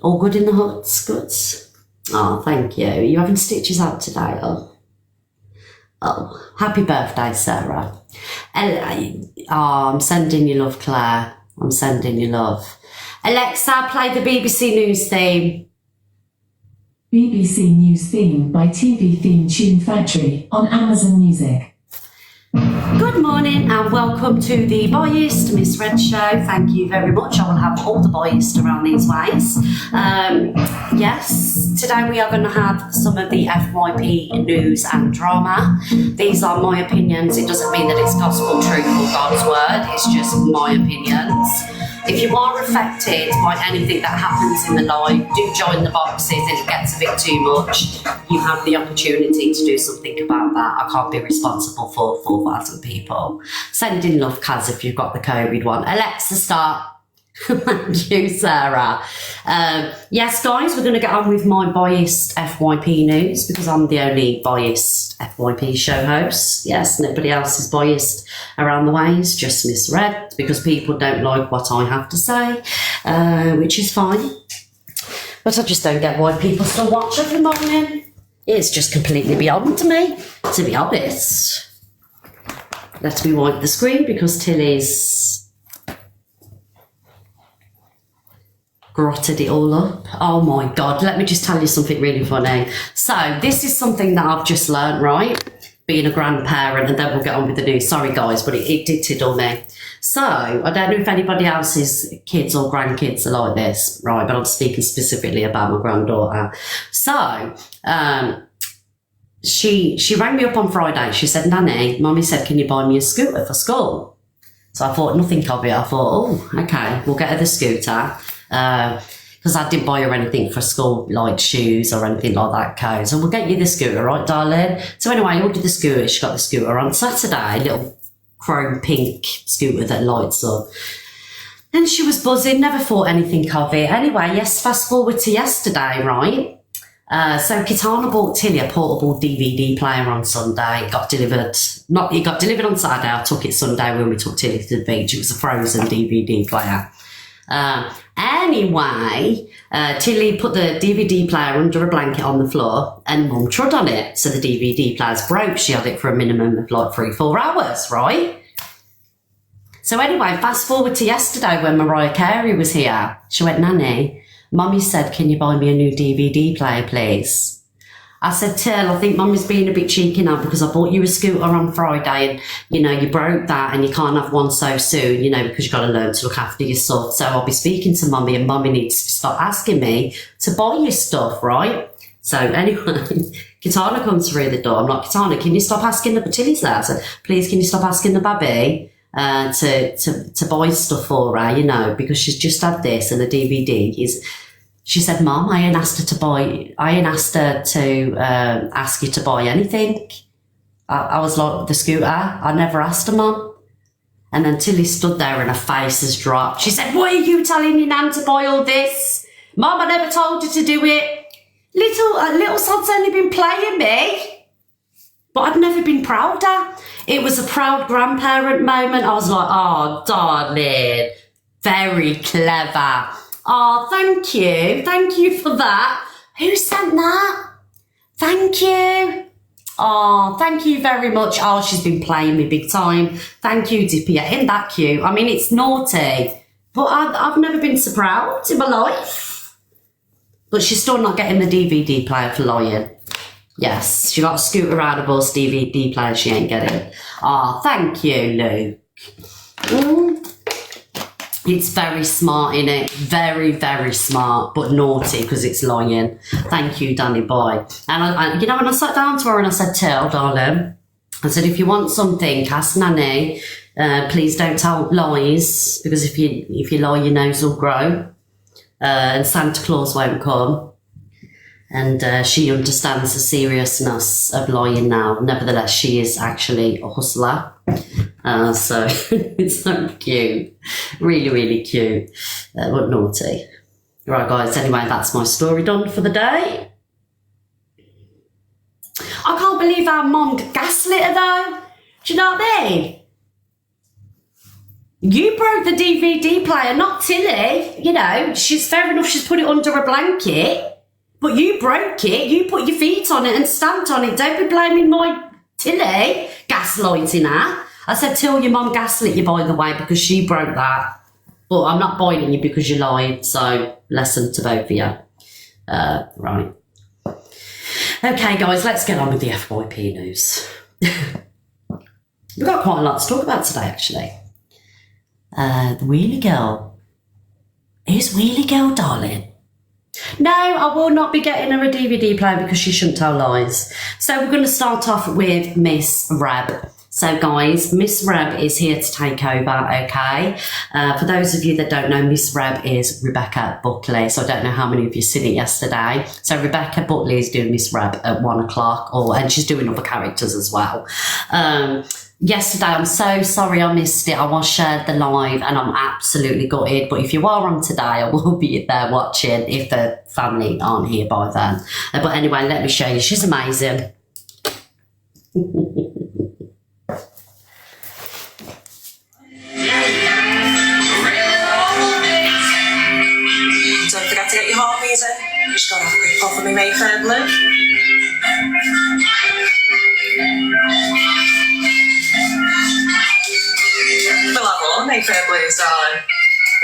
All good in the huts, good. Oh, thank you. Are you having stitches out today? Oh, happy birthday, Sarah. I'm sending you love, Claire. I'm sending you love. Alexa, play the BBC News theme. BBC News theme by TV Theme Tune Factory on Amazon Music. Good morning and welcome to the Biased Miss Red Show. Thank you very much. I will have all the biased around these ways. Yes, today we are going to have some of the FYP news and drama. These are my opinions. It doesn't mean that it's gospel truth or God's word. It's just my opinions. If you are affected by anything that happens in the live, do join the boxes. If it gets a bit too much, you have the opportunity to do something about that. I can't be responsible for 4,000 people. Send in love, Kaz, if you've got the COVID one. Alexa, start. Thank you, Sarah. Yes, guys, we're going to get on with my biased FYP news because I'm the only biased FYP show host. Yes, nobody else is biased around the ways, just Miss Red, because people don't like what I have to say, which is fine. But I just don't get why people still watch every morning. It's just completely beyond me, to be honest. Let me wipe the screen because Tilly's grotted it all up. Oh my God, let me just tell you something really funny. So this is something that I've just learned, right? Being a grandparent, and then we'll get on with the news. Sorry guys, but it did tickle me. So I don't know if anybody else's kids or grandkids are like this, right? But I'm speaking specifically about my granddaughter. So she rang me up on Friday. She said, Nanny, Mummy said, can you buy me a scooter for school? So I thought nothing of it. I thought, oh, okay, we'll get her the scooter. Because I didn't buy her anything for school, like shoes or anything like that, Co. So we'll get you the scooter, right, darling? So anyway, I ordered the scooter. She got the scooter on Saturday, a little chrome pink scooter that lights up. And she was buzzing, never thought anything of it. Anyway, yes, fast forward to yesterday, right? So Kitana bought Tilly a portable DVD player on Sunday. It got delivered on Saturday. I took it Sunday when we took Tilly to the beach. It was a frozen DVD player. Anyway, Tilly put the DVD player under a blanket on the floor and Mum trod on it. So the DVD player's broke. She had it for a minimum of like 3-4 hours, right? So anyway, fast forward to yesterday when Mariah Carey was here. She went, Nanny, Mummy said, can you buy me a new DVD player, please? I said, Till, I think Mummy's being a bit cheeky now because I bought you a scooter on Friday and, you know, you broke that and you can't have one so soon, you know, because you've got to learn to look after your stuff. So I'll be speaking to Mummy and Mummy needs to stop asking me to buy you stuff, right? So anyway, Kitana comes through the door. I'm like, Kitana, can you stop asking the Tilly's there? I said, please, can you stop asking the baby to buy stuff for her, you know, because she's just had this and the DVD is... She said, Mum, I ain't asked her to ask you to buy anything. I was like, the scooter? I never asked her, Mum. And then Tilly stood there and her face has dropped. She said, what are you telling your nan to buy all this? Mum, I never told her to do it. Little sod's only been playing me. But I've never been prouder. It was a proud grandparent moment. I was like, oh, darling, very clever. Oh, thank you. Thank you for that. Who sent that? Thank you. Oh, thank you very much. Oh, she's been playing me big time. Thank you, Dippy. Isn't that cute? I mean, it's naughty, but I've never been so proud in my life. But she's still not getting the DVD player for lying. Yes, she got a scooter out of us, DVD player she ain't getting. Oh, thank you, Luke. It's very smart, innit? Very, very smart, but naughty because it's lying. Thank you, Danny boy. And I, you know, when I sat down to her and I said, Till, darling, I said, if you want something, ask Nanny. Please don't tell lies because if you lie, your nose will grow. And Santa Claus won't come. And she understands the seriousness of lying now. Nevertheless, she is actually a hustler. So it's so cute. Really, really cute. But naughty. Right, guys. Anyway, that's my story done for the day. I can't believe our mum gaslit her, though. Do you know what I mean? You broke the DVD player, not Tilly. You know, she's fair enough, she's put it under a blanket, but you broke it. You put your feet on it and stamped on it. Don't be blaming my Tilly, gaslighting her. I said, Till, your mum gaslit you, by the way, because she broke that. But I'm not biting you because you lied, so lesson to both of you. Right. Okay, guys, let's get on with the FYP news. We've got quite a lot to talk about today, actually. The Wheelie Girl. Is Wheelie Girl, darling? No, I will not be getting her a DVD player because she shouldn't tell lies. So we're going to start off with Miss Reb. So guys, Miss Reb is here to take over, okay? For those of you that don't know, Miss Reb is Rebecca Buckley. So I don't know how many of you seen it yesterday. So Rebecca Buckley is doing Miss Reb at 1 o'clock, and she's doing other characters as well. Yesterday, I'm so sorry I missed it. I was shared the live and I'm absolutely gutted. But if you are on today, I will be there watching if the family aren't here by then. But anyway, let me show you. She's amazing. Don't forget to get your heart music. Just gotta have a quick pop of me Mayfair Blue. We'll have all Mayfair Blues, darling,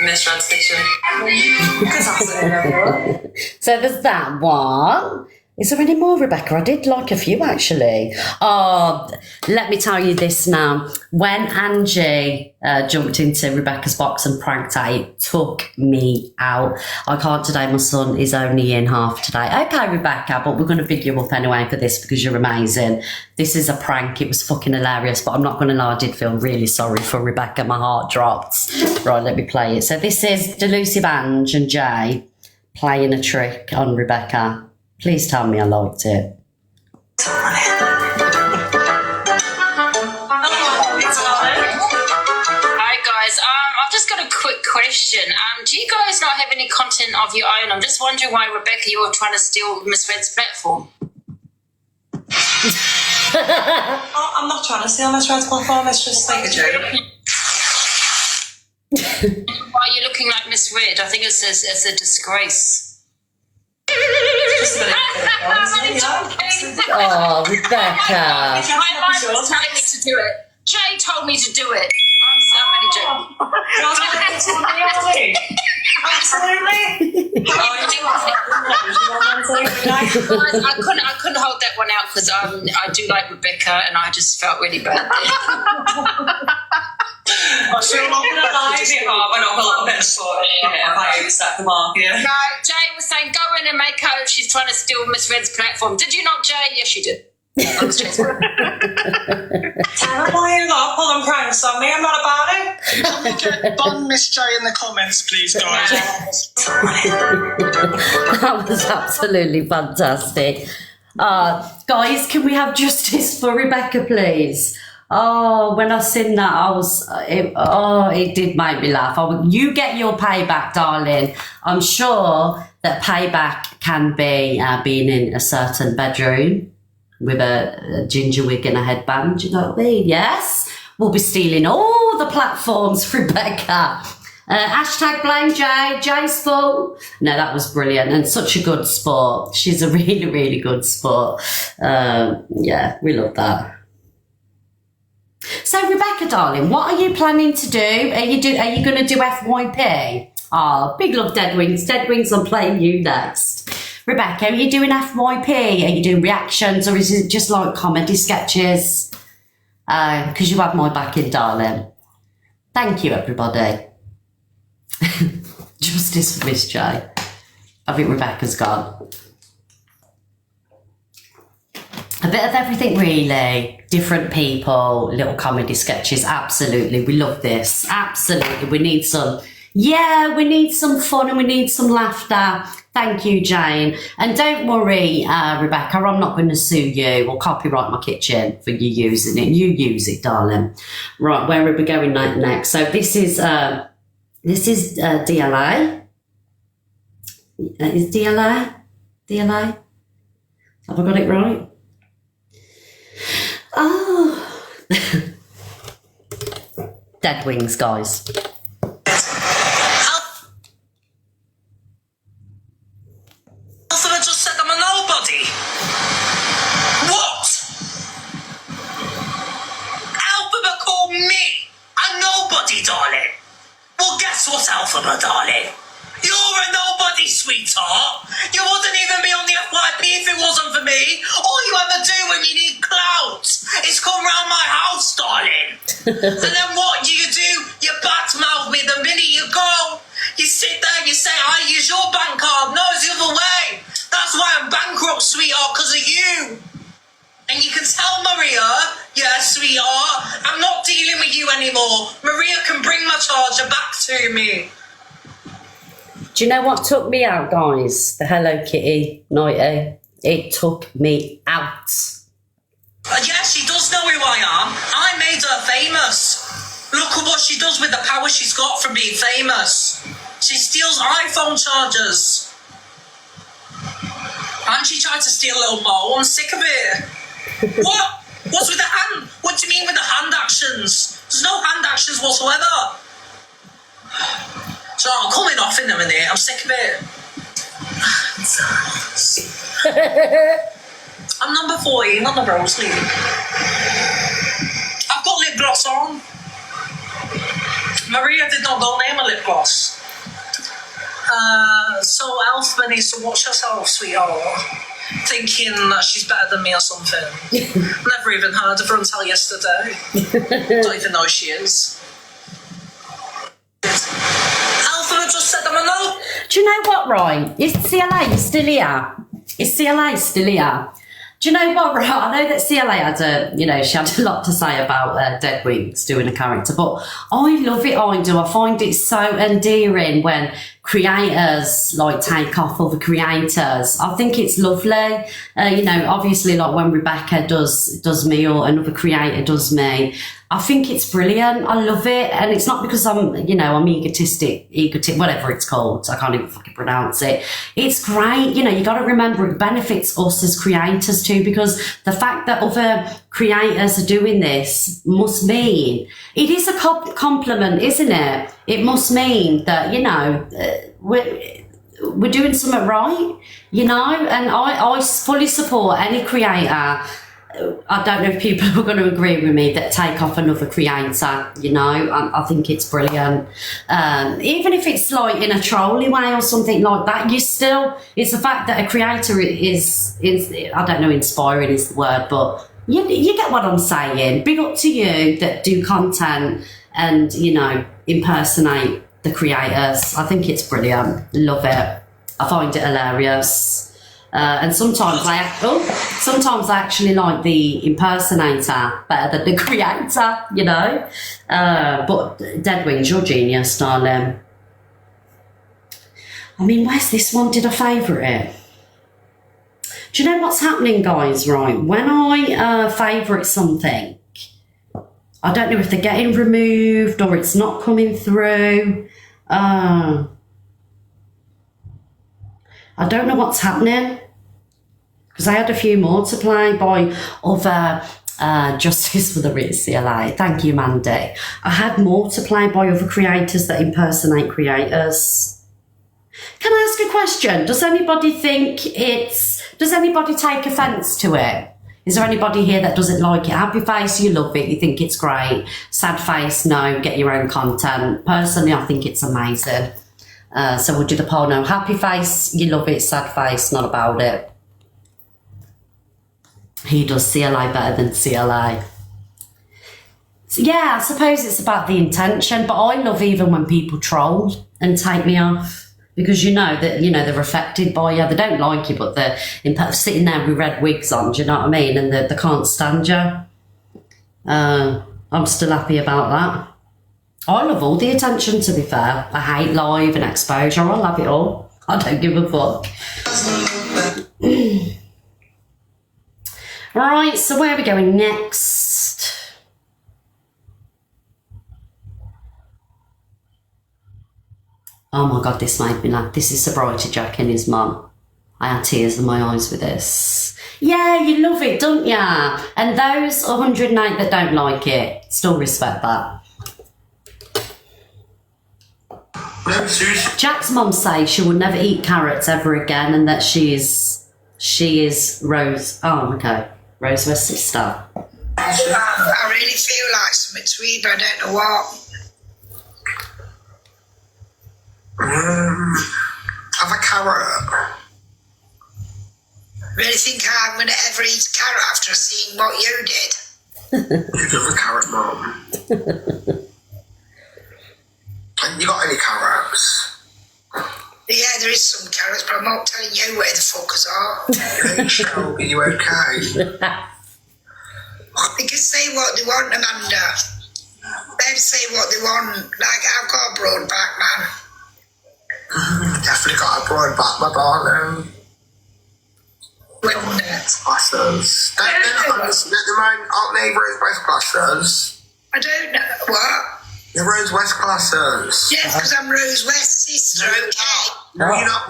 in this transition. Because that's it, everyone. So there's that one. Is there any more, Rebecca? I did like a few, actually. Oh, let me tell you this now. When Angie jumped into Rebecca's box and pranked her, it took me out. I can't today. My son is only in half today. Okay, Rebecca, but we're going to big you up anyway for this because you're amazing. This is a prank. It was fucking hilarious, but I'm not going to lie. I did feel really sorry for Rebecca. My heart dropped. Right, let me play it. So this is Delusive Ange and Jay playing a trick on Rebecca. Please tell me I liked it. Hi guys, I've just got a quick question. Do you guys not have any content of your own? I'm just wondering why, Rebecca, you're trying to steal Miss Red's platform. I'm not trying to steal Miss Red's platform, it's just like a joke. Why are you looking like Miss Red? I think it's a disgrace. Oh, Rebecca. My mind was telling me to do it. Jay told me to do it. I'm really joking. Absolutely. I couldn't hold that one out because I do like Rebecca and I just felt really bad there. I'm sure not going to lie to you, we're not a little bit of sport in here if I overstep the mark here. No, Jay was saying go in and make her. She's trying to steal Miss Red's platform. Did you not, Jay? Yes, you did. That was Jay's fault. Terrible, you lot pulling pranks on me. I'm not about it. Bun Miss J in the comments, please, guys. That was absolutely fantastic. Guys, can we have justice for Rebecca, please? Oh, when I seen that, it did make me laugh. You get your payback, darling. I'm sure that payback can be being in a certain bedroom with a ginger wig and a headband. You know what I mean? Yes? We'll be stealing all the platforms, Rebecca. Hashtag blame Jay. Jay's fault. No, that was brilliant and such a good sport. She's a really, really good sport. Yeah, we love that. So, Rebecca, darling, what are you planning to do? Are you going to do FYP? Oh, big love, Dead Wings. Dead Wings, I'm playing you next. Rebecca, are you doing FYP? Are you doing reactions or is it just like comedy sketches? Because you have my backing, darling. Thank you, everybody. Justice for Miss J. I think Rebecca's gone. A bit of everything, really. Different people, little comedy sketches. Absolutely. We love this. Absolutely. We need some, we need some fun and we need some laughter. Thank you, Jane. And don't worry, Rebecca, I'm not going to sue you or copyright my kitchen for you using it. You use it, darling. Right, where are we going next? So this is DLA. Is DLA? DLA? Have I got it right? Oh. Dead Wings, guys. Alphabet just said I'm a nobody. What? Alphabet called me a nobody, darling. Well, guess what, Alphabet, darling? You're a nobody, sweetheart. You wouldn't even be on the FYP if it wasn't for me. All you ever do when you need clout is come round my house, darling. And then what do? You badmouth me the minute you go. You sit there, you say, I use your bank card. No, it's the other way. That's why I'm bankrupt, sweetheart, because of you. And you can tell Maria, yeah, sweetheart, I'm not dealing with you anymore. Maria can bring my charger back to me. Do you know what took me out, guys? The Hello Kitty nighty. It took me out. Yeah, she does know who I am. I made her famous. Look at what she does with the power she's got from being famous. She steals iPhone chargers. And she tried to steal little Mo. I'm sick of it. What? What's with the hand? What do you mean with the hand actions? There's no hand actions whatsoever. So I'm coming off in a minute. I'm sick of it. I'm number 14 on the rose sleeve. I've got lip gloss on. Maria did not donate my lip gloss. So Alpha needs to watch herself, sweetheart. Thinking that she's better than me or something. Never even heard of her until yesterday. Don't even know who she is. Alpha just said I'm a no. Do you know what, right? Is CLA still here? Is CLA still here? Do you know what, right? I know that CLA had she had a lot to say about Dead Wings doing a character, but I love it, I do. I find it so endearing when creators take off other creators. I think it's lovely. Obviously when Rebecca does me or another creator does me, I think it's brilliant. I love it. And it's not because I'm egotistic, whatever it's called. I can't even fucking pronounce it. It's great. You got to remember it benefits us as creators too, because the fact that other creators are doing this must mean it is a compliment, isn't it? It must mean that, we're doing something right, and I fully support any creator. I don't know if people are going to agree with me that take off another creator, I think it's brilliant. Even if it's in a trolly way or something like that, it's the fact that a creator is I don't know, inspiring is the word, but you get what I'm saying. Big up to you that do content and, impersonate the creators. I think it's brilliant. Love it. I find it hilarious. And sometimes I actually like the impersonator better than the creator, But Dead Wings, you're genius, darling. I mean, where's this one? Did I favourite it? Do you know what's happening, guys, right? When I favourite something, I don't know if they're getting removed or it's not coming through. I don't know what's happening, because I had a few more to play by other Justice for the Ritz CLA. Thank you, Mandy. I had more to play by other creators that impersonate creators. Can I ask a question? Does anybody take offence to it? Is there anybody here that doesn't like it? Happy face, you love it, you think it's great. Sad face, no, get your own content. Personally, I think it's amazing. So we'll do the poll now. Happy face, you love it. Sad face, not about it. He does CLA better than CLA. So yeah, I suppose it's about the intention, but I love even when people troll and take me off, because that they're affected by you. They don't like you, but they're sitting there with red wigs on, do you know what I mean? And they can't stand you. I'm still happy about that. I love all the attention, to be fair. I hate live and exposure. I'll have it all. I don't give a fuck. Right, so where are we going next? Oh my God, this made me laugh. This is Sobriety Jack and his mum. I had tears in my eyes with this. Yeah, you love it, don't ya? And those 108 that don't like it, still respect that. No, seriously. Jack's mum says she will never eat carrots ever again, and that she is Rose. Oh, okay, Rose's sister. I really feel like something to eat, but I don't know what. Have a carrot. Really think I'm going to ever eat a carrot after seeing what you did? You love a carrot, Mum. Have you got any carrots? Yeah, there is some carrots, but I'm not telling you where the fuckers are. Hey, Shelby, you okay? They can say what they want, Amanda. They say what they want. Like, I've got a broad back, man. Definitely got a broad back, my darling. Glasses. Don't mind aren't they Rose West glasses? I don't know. What? The Rose West glasses. Yes, because I'm Rose West's sister, okay? No, you're not.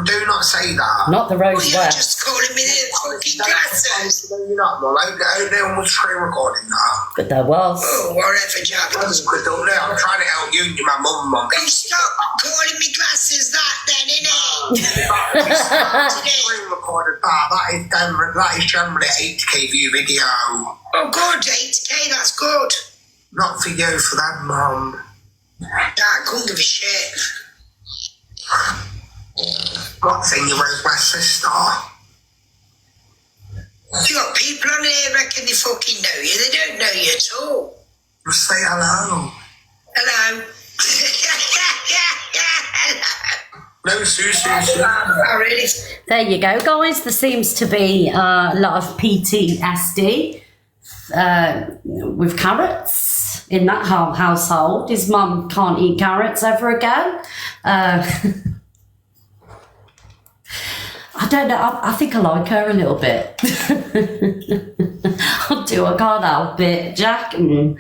Do not say that. Not the Rose Well, you're West. just calling me the fucking glasses. No, you're not, Mum. No one was screen recording that. But there was. Oh, whatever, Jack. I just don't know. I'm trying to help you. You're my mum. Don't stop calling me glasses that then, innit? Screen recorded that. That is generally 8K view video. Oh, good, 8K, that's good. Not for you, for them, Mum. Dad, couldn't give a shit. What thing, your Rose West sister? You got people on here reckon they fucking know you. They don't know you at all. Just say hello. Hello. No, seriously. I really... There you go, guys. There seems to be a lot of PTSD with carrots in that household. His mum can't eat carrots ever again. I don't know. I think I like her a little bit. I do. I can't help it. Jack and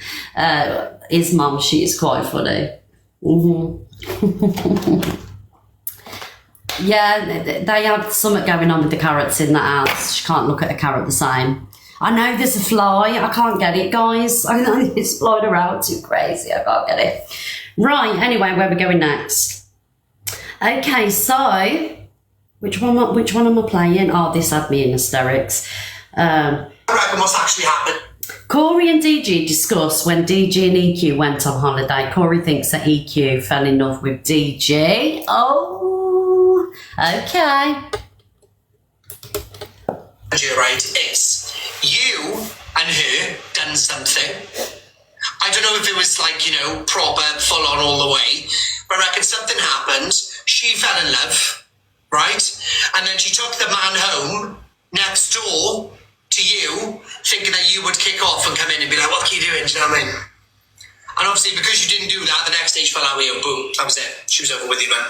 his mum, she is quite funny. Yeah, they have something going on with the carrots in the house. She can't look at a carrot the same. I know there's a fly. I can't get it, guys. I know it's flying around too crazy. I can't get it. Right, anyway, where are we going next? Okay, so which one am I playing? Oh, this had me in hysterics. I reckon what's actually happened. Cory and DG discuss when DG and EQ went on holiday. Cory thinks that EQ fell in love with DG. Oh, okay. Right, it's you and her done something. I don't know if it was like, proper, full on all the way, but I reckon something happened. She fell in love, right? And then she took the man home next door to you, thinking that you would kick off and come in and be like, what are you doing? Do you know what I mean? And obviously, because you didn't do that, the next day she fell out with you, boom, that was it. She was over with you, man.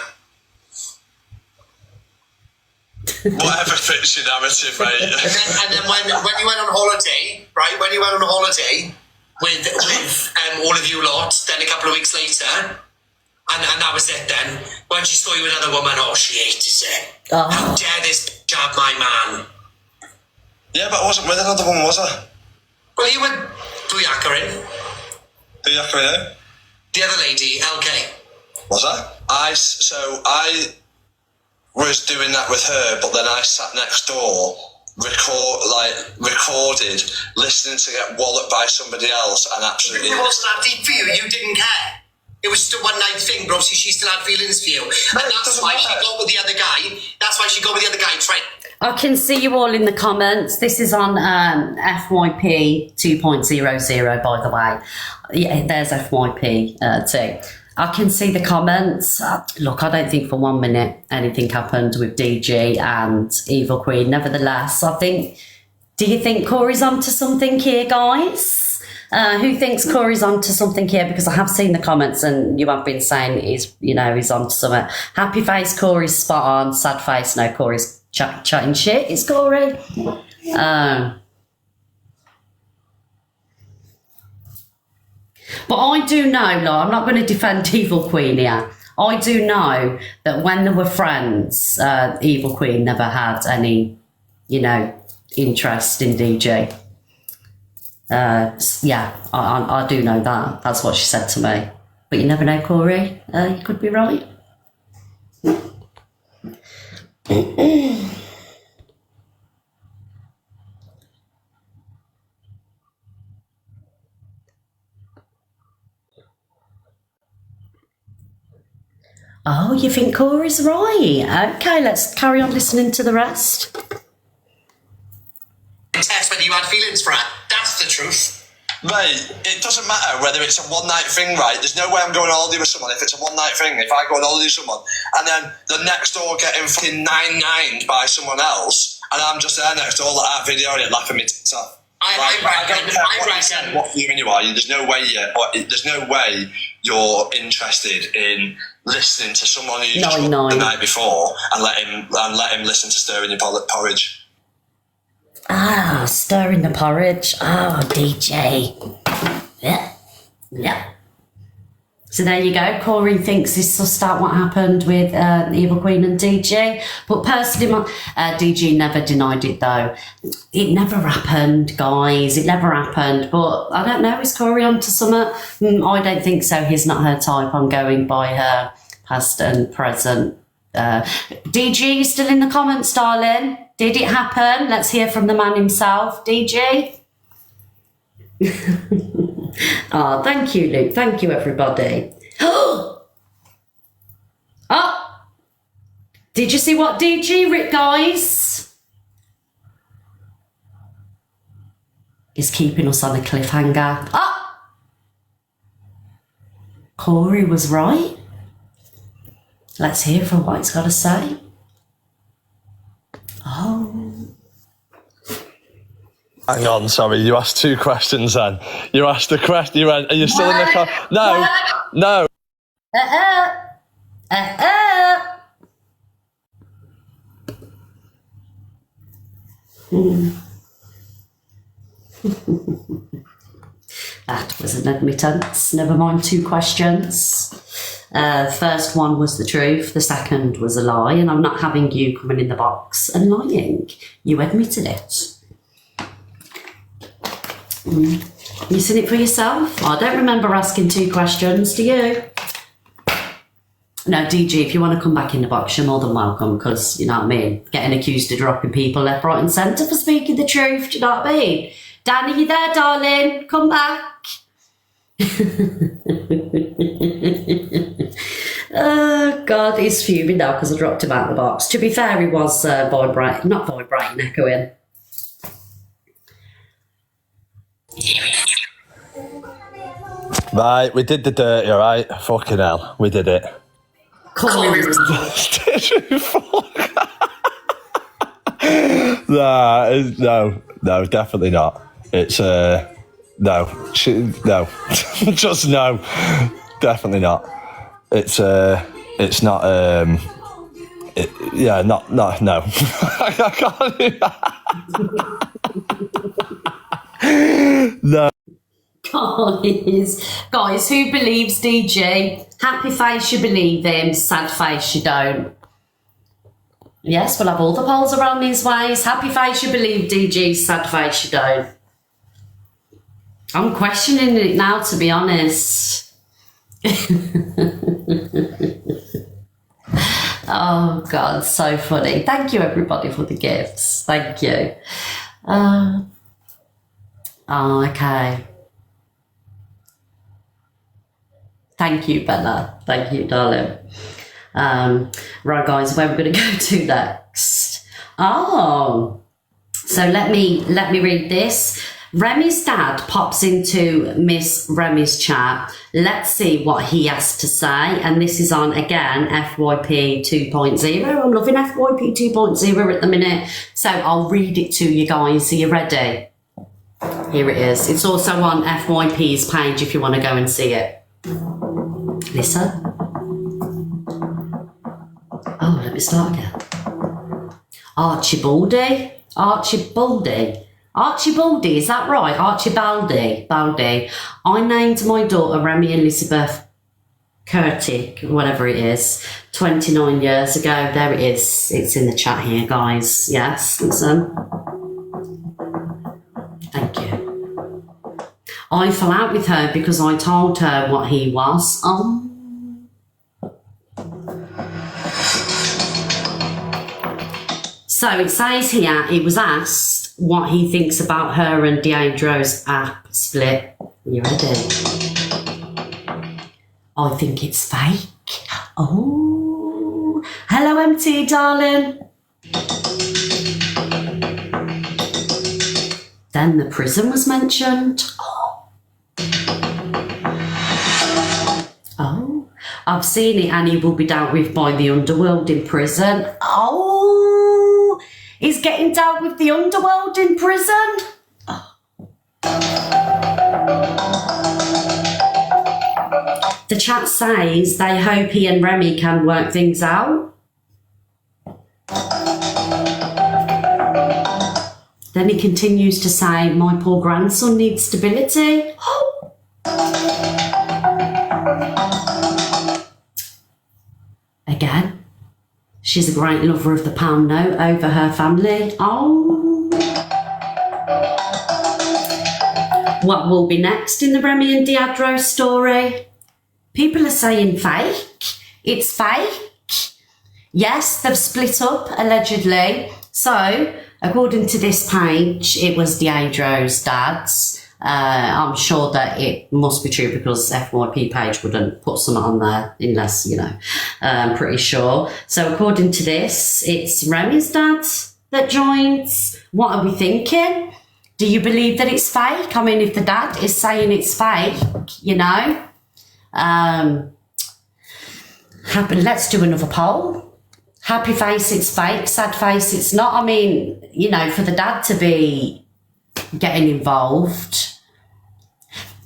Whatever fits your narrative, mate. And then when you went on holiday, right? When you went on holiday with all of you lot, then a couple of weeks later, and that was it then. When she saw you with another woman, she hated it. Oh. How dare this jab my man? Yeah, but I wasn't with another one, was I? Well, you were Duyakarin. Duyakarin? The other lady, LK. Was I? I was doing that with her, but then I sat next door, recorded, listening to get walloped by somebody else, and absolutely... It wasn't that deep for you. You didn't care. It was just a one-night thing, but obviously she still had feelings for you. And that's why she got with the other guy. That's why she got with the other guy. I can see you all in the comments. This is on FYP 2.00, by the way. Yeah, there's FYP too. I can see the comments. Look, I don't think for 1 minute anything happened with DG and Evil Queen. Nevertheless, do you think Cory's onto something here, guys? Who thinks Cory's onto something here? Because I have seen the comments and you have been saying he's onto something. Happy face, Cory's spot on. Sad face, no, Cory's chatting shit. It's Cory. But I do know, I'm not going to defend Evil Queen here. I do know that when they were friends, Evil Queen never had any, interest in DJ. Yeah, I do know that. That's what she said to me. But you never know, Cory. You could be right. Oh, you think Cory's right? Okay, let's carry on listening to the rest. Test whether you had feelings for her. That's the truth. Mate, it doesn't matter whether it's a one-night thing, right? There's no way I'm going on holiday with someone if it's a one-night thing. If I go on holiday with someone and then the next door getting fucking 9-9'd by someone else and I'm just there next door like that video and it laughing me tits off. I don't care what human you are. There's no way you're interested in listening to someone who's just the night before and let him listen to stirring your porridge. Ah, stirring the porridge. Oh, DJ. Yeah. So there you go. Cory thinks he's sussed out what happened with Evil Queen and DG. But personally, DG never denied it though. It never happened, guys. It never happened. But I don't know, is Cory onto something? I don't think so. He's not her type. I'm going by her past and present. DG, you still in the comments, darling? Did it happen? Let's hear from the man himself. DG? Oh, thank you, Luke. Thank you, everybody. Oh! Did you see what DG wrote, guys? He's keeping us on a cliffhanger. Oh! Cory was right. Let's hear from what he's got to say. Oh. Hang on, sorry, you asked two questions then. You asked the question, you went, are you still in the car? No, no. That was an admittance. Never mind, two questions. First one was the truth. The second was a lie. And I'm not having you coming in the box and lying. You admitted it. You seen it for yourself? I don't remember asking two questions. Do you? No, DG, if you want to come back in the box, you're more than welcome, because, you know what I mean, getting accused of dropping people left, right and centre for speaking the truth, do you know what I mean? Danny, you there, darling? Come back. Oh, God, he's fuming now because I dropped him out of the box. To be fair, he was not vibrating, echoing. Right, we did the dirty, alright? Fucking hell, we did it. Cory was No, definitely not. It's no, just no, definitely not. It's not no. I can't do that. No. Guys, who believes DG? Happy face, you believe him. Sad face, you don't. Yes, we'll have all the polls around these ways. Happy face, you believe DG. Sad face, you don't. I'm questioning it now, to be honest. Oh, God, so funny. Thank you, everybody, for the gifts. Thank you. Oh, okay. Thank you, Bella. Thank you, darling. Right, guys, where we're going to go to next? Oh, so let me read this. Remy's dad pops into Miss Remy's chat. Let's see what he has to say. And this is on, again, FYP 2.0. I'm loving FYP 2.0 at the minute. So I'll read it to you guys. Are you ready? Here it is. It's also on FYP's page if you want to go and see it. Listen. Oh, let me start again. Archibaldi, is that right? Archibaldi. I named my daughter Remy Elizabeth Kurtik, whatever it is, 29 years ago. There it is. It's in the chat here, guys. Yes, listen. Thank you. I fell out with her because I told her what he was. Oh. So it says here, he was asked what he thinks about her and Diadro's app split. You ready? I think it's fake. Oh. Hello, MT, darling. Then the prison was mentioned. Oh, I've seen it, and he will be dealt with by the underworld in prison. Oh, he's getting dealt with the underworld in prison. Oh. The chat says they hope he and Remy can work things out. Then he continues to say, my poor grandson needs stability. Oh. Again, she's a great lover of the pound note over her family. Oh. What will be next in the Remy and Diadro story? People are saying fake. It's fake. Yes, they've split up, allegedly. So, according to this page, it was Diadro's dad's. I'm sure that it must be true because FYP page wouldn't put something on there unless, you know, I'm pretty sure. So according to this, it's Remy's dad that joins. What are we thinking? Do you believe that it's fake? I mean, if the dad is saying it's fake, you know, let's do another poll. Happy face, it's fake. Sad face, it's not. I mean, you know, for the dad to be getting involved.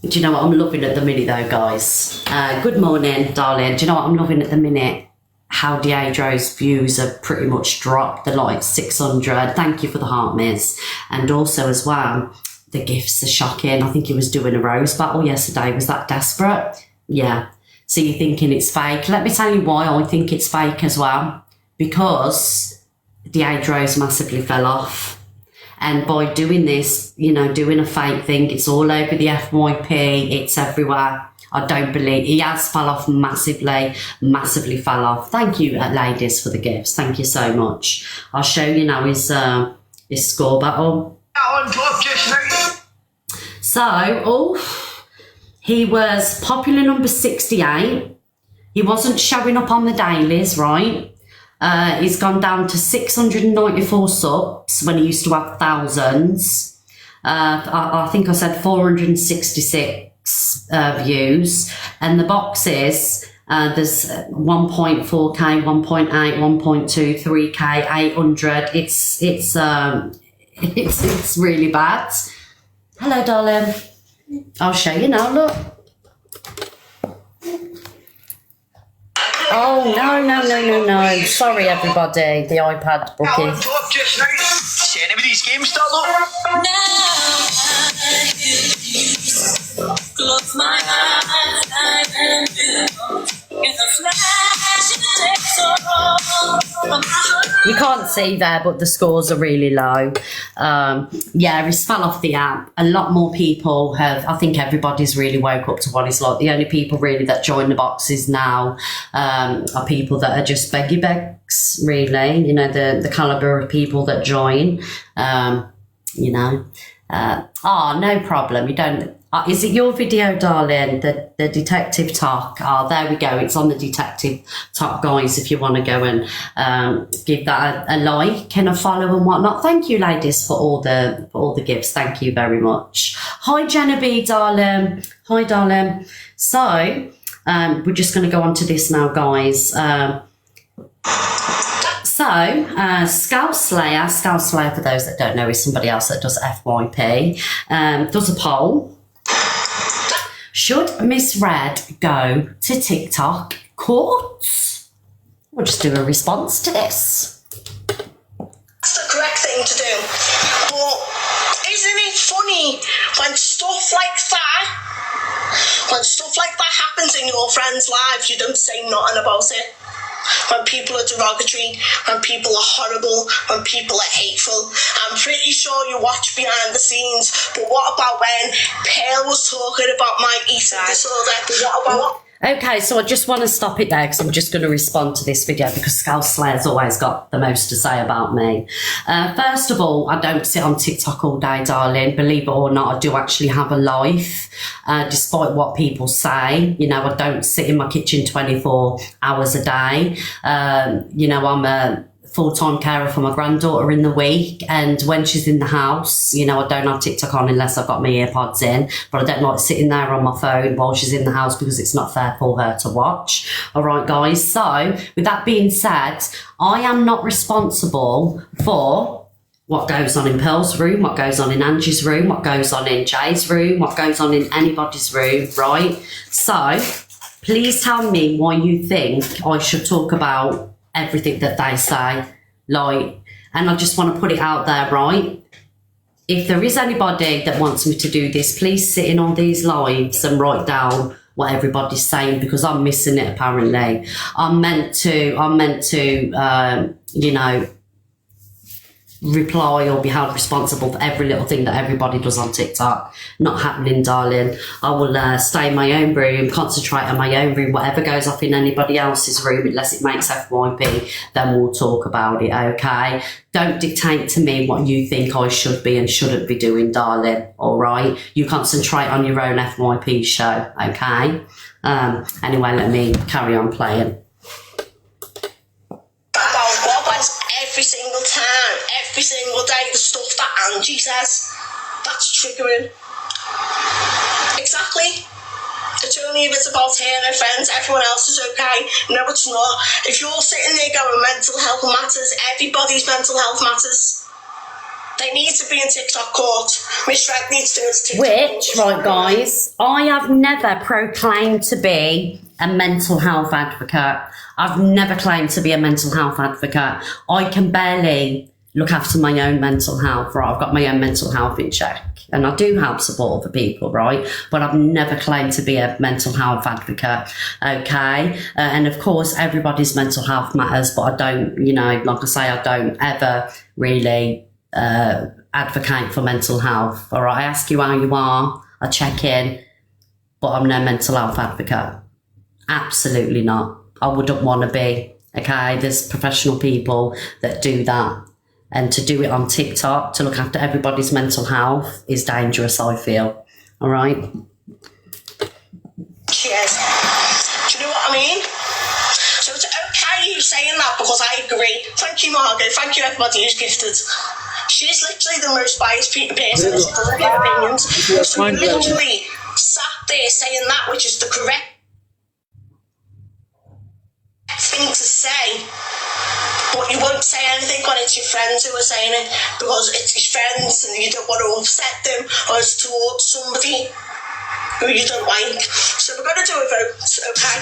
Do you know what I'm loving at the minute though, guys? Good morning, darling. Do you know what I'm loving at the minute? How Diadro's views are pretty much dropped. They're like 600. Thank you for the heart, Miz. And also as well, the gifts are shocking. I think he was doing a rose battle yesterday. Was that desperate? Yeah. So you're thinking it's fake. Let me tell you why I think it's fake as well. Because Diadro's massively fell off. And by doing this, you know, doing a fake thing, it's all over the FYP, it's everywhere. I don't believe, he has fell off massively fell off. Thank you, ladies, for the gifts. Thank you so much. I'll show you now his score battle. So, he was popular number 68. He wasn't showing up on the dailies, right? He's gone down to 694 subs when he used to have thousands. I think I said 466 views. And the boxes, there's 1.4k, 1.8, 1.2, 3k, 800. It's really bad. Hello, darling. I'll show you now, look. Oh, no. Sorry, everybody. The iPad booking. See any of these games start look? Close my eyes and you can't see there, but the scores are really low. Yeah, he's fell off the app. A lot more people have, I think everybody's really woke up to what it's like. The only people really that join the boxes now are people that are just beggy begs, really. You know, the calibre of people that join, you know. No problem. You don't. Is it your video, darling? The detective talk. There we go. It's on the detective talk, guys. If you want to go and give that a like and a follow and whatnot. Thank you, ladies, for all the gifts. Thank you very much. Hi, Jenna B, darling. Hi, darling. So we're just going to go on to this now, guys. Scout Slayer, for those that don't know, is somebody else that does FYP, does a poll. Should Miss Red go to TikTok courts? We'll just do a response to this. That's the correct thing to do. But isn't it funny when stuff like that happens in your friends' lives, you don't say nothing about it? when people are derogatory, when people are horrible, when people are hateful. I'm pretty sure you watch behind the scenes, but what about when Pearl was talking about my eating disorder? What about... Okay, so I just want to stop it there because I'm just going to respond to this video because Scout Slayer's always got the most to say about me. First of all, I don't sit on TikTok all day, darling. Believe it or not, I do actually have a life, despite what people say. You know, I don't sit in my kitchen 24 hours a day. You know, I'm a full-time carer for my granddaughter in the week, and when she's in the house, you know, I don't have TikTok on unless I've got my earpods in, but I don't like sitting there on my phone while she's in the house because it's not fair for her to watch. All right, guys, so with that being said, I am not responsible for what goes on in Pearl's room, what goes on in Angie's room, what goes on in Jay's room, what goes on in anybody's room, right? So please tell me why you think I should talk about everything that they say, like, and I just want to put it out there, right? If there is anybody that wants me to do this, please sit in on these lives and write down what everybody's saying, because I'm missing it apparently. I'm meant to, you know, reply or be held responsible for every little thing that everybody does on TikTok. Not happening, darling. I will stay in my own room, concentrate on my own room. Whatever goes off in anybody else's room, unless it makes FYP, then we'll talk about it, okay? Don't dictate to me what you think I should be and shouldn't be doing, darling, all right? You concentrate on your own FYP show, okay? Anyway, let me carry on playing. Every single time, every single day, the stuff that Angie says, that's triggering. Exactly. It's only if it's about her and her friends, everyone else is okay. No, it's not. If you're sitting there going, mental health matters, everybody's mental health matters. They need to be in TikTok court. Miss Red needs to go to TikTok Which, court. right, guys, I have never proclaimed to be a mental health advocate. I've never claimed to be a mental health advocate. I can barely look after my own mental health, right? I've got my own mental health in check, and I do help support other people, right? But I've never claimed to be a mental health advocate, okay? And of course, everybody's mental health matters, but I don't, you know, like I say, I don't ever really advocate for mental health, all right? I ask you how you are, I check in, but I'm no mental health advocate. Absolutely not. I wouldn't want to be, okay? There's professional people that do that. And to do it on TikTok, to look after everybody's mental health, is dangerous, I feel. All right? Cheers. Do you know what I mean? So it's okay you saying that, because I agree. Thank you, Margot. Thank you, everybody who's gifted. She's literally the most biased person. She doesn't give opinions. So you literally sat there saying that, which is the correct thing to say, but you won't say anything when it's your friends who are saying it, because it's your friends and you don't want to upset them, or it's towards somebody who you don't like. So we're going to do a vote, okay?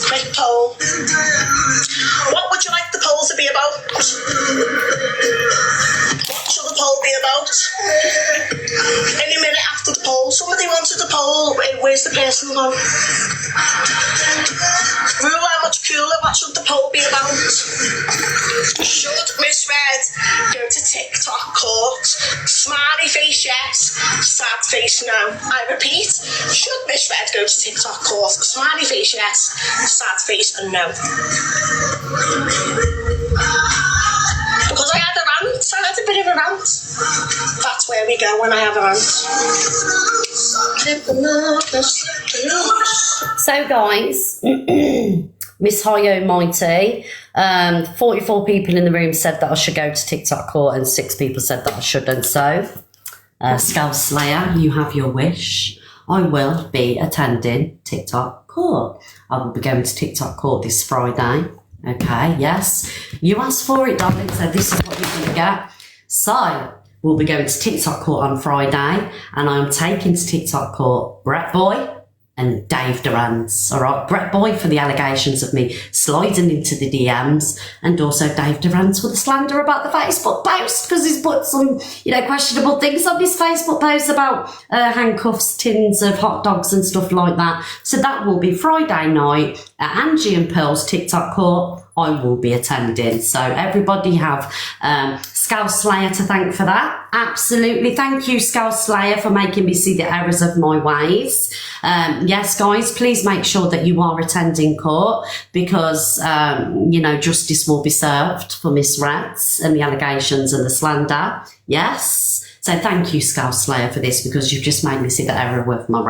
Quick poll. What would you like the poll to be about? What should the poll be about? Any minute after the poll, somebody wanted the poll. Where's the person on? Rule how much cooler. What should the poll be about? Should Miss Red go to TikTok court? Smiley face yes, sad face no. I repeat, should Miss Red go to TikTok court? Smiley face yes, sad face and no. Because I had a rant, I had a bit of a rant. That's where we go when I have a rant. So, guys, Miss High Almighty, 44 people in the room said that I should go to TikTok court, and 6 people said that I shouldn't. So, Scout Slayer, you have your wish. I will be attending TikTok court. I will be going to TikTok court this Friday. Okay, yes. You asked for it, darling, so this is what you're going to get. So, we'll be going to TikTok court on Friday, and I'm taking to TikTok court Brett Boy and Dave Durant's, all right? Brett Boy for the allegations of me sliding into the DMs, and also Dave Durant's for the slander about the Facebook post, because he's put some, questionable things on his Facebook post about handcuffs, tins of hot dogs and stuff like that. So that will be Friday night at Angie and Pearl's TikTok court. I will be attending. So everybody have Scouse Slayer to thank for that. Absolutely. Thank you, Scouse Slayer, for making me see the errors of my ways. Yes, guys, please make sure that you are attending court, because, justice will be served for Miss Rats and the allegations and the slander. Yes. So thank you, Scouse Slayer, for this, because you've just made me see the error of my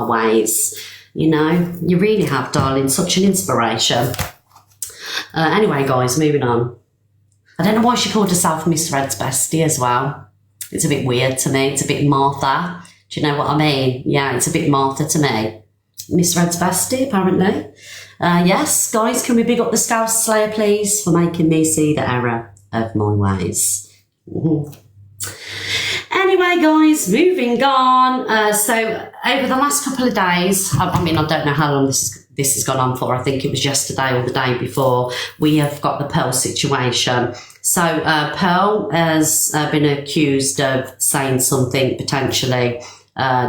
ways. You really have, darling. Such an inspiration. Anyway, guys, moving on. I don't know why she called herself Miss Red's bestie as well. It's a bit weird to me. It's a bit Martha. Do you know what I mean? Yeah, it's a bit Martha to me. Miss Red's bestie, apparently. Yes, guys, can we big up the Scouse Slayer, please, for making me see the error of my ways. Anyway, guys, moving on. So over the last couple of days, I don't know how long this has gone on for. I think it was yesterday or the day before. We have got the Pearl situation. So Pearl has been accused of saying something potentially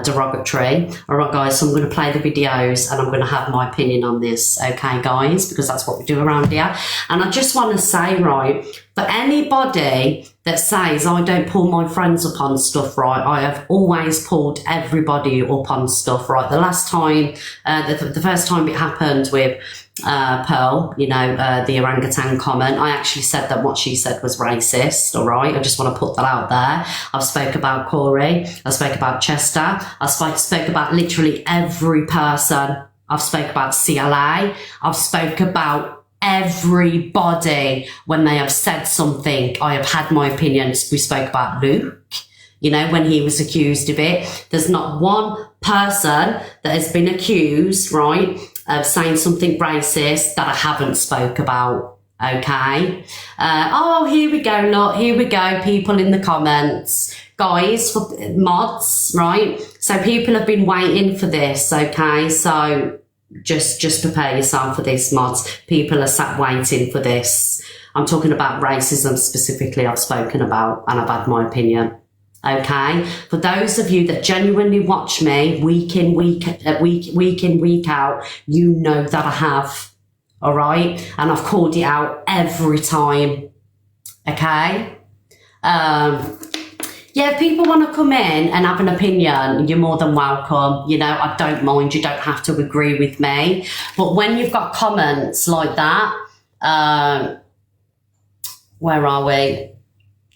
derogatory. All right, guys, so I'm going to play the videos and I'm going to have my opinion on this, okay, guys, because that's what we do around here. And I just want to say, right, for anybody that says I don't pull my friends up on stuff, right, I have always pulled everybody up on stuff, right. The last time, the first time it happened with Pearl, the orangutan comment, I actually said that what she said was racist, all right. I just want to put that out there. I've spoke about Cory, I spoke about Chester, I spoke about literally every person. I've spoke about CLA, I've spoke about everybody when they have said something. I have had my opinions. We spoke about Luke, when he was accused of it. There's not one person that has been accused, right, of saying something racist that I haven't spoke about, okay? Here we go, look, here we go, people in the comments. Guys, for mods, right? So people have been waiting for this, okay? So just prepare yourself for this, mods. People are sat waiting for this. I'm talking about racism specifically. I've spoken about, and I've had my opinion. Okay, for those of you that genuinely watch me week in, week out, you know that I have. All right, and I've called it out every time. Okay. Yeah, if people want to come in and have an opinion, you're more than welcome. I don't mind. You don't have to agree with me. But when you've got comments like that, where are we?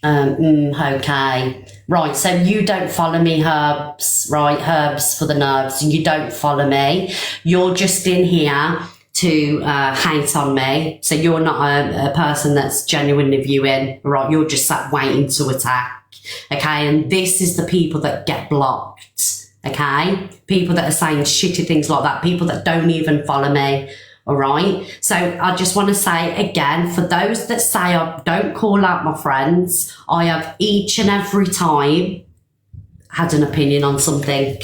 Okay. Right, so you don't follow me, Herbs, right? Herbs for the nerves. You don't follow me. You're just in here to hate on me. So you're not a person that's genuinely viewing, right? You're just sat waiting to attack. Okay, and this is the people that get blocked, okay? People that are saying shitty things like that, people that don't even follow me, all right? So I just want to say again, for those that say I don't call out my friends, I have each and every time had an opinion on something.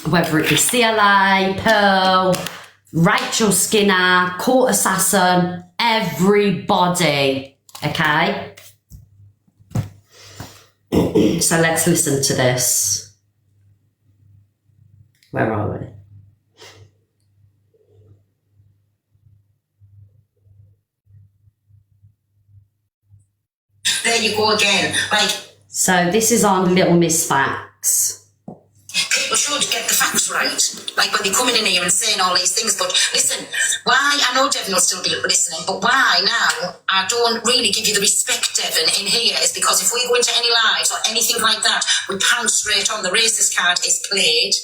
Whether it be CLA, Pearl, Rachel Skinner, Court Assassin, everybody, okay? So let's listen to this. Where are we? There you go again. So this is on Little Miss Facts. People should get the facts right. Like when they're coming in here and saying all these things. But listen, why, I know Devon will still be listening, but why now I don't really give you the respect, Devon, in here is because if we go into any lives or anything like that, we pound straight on the racist card is played.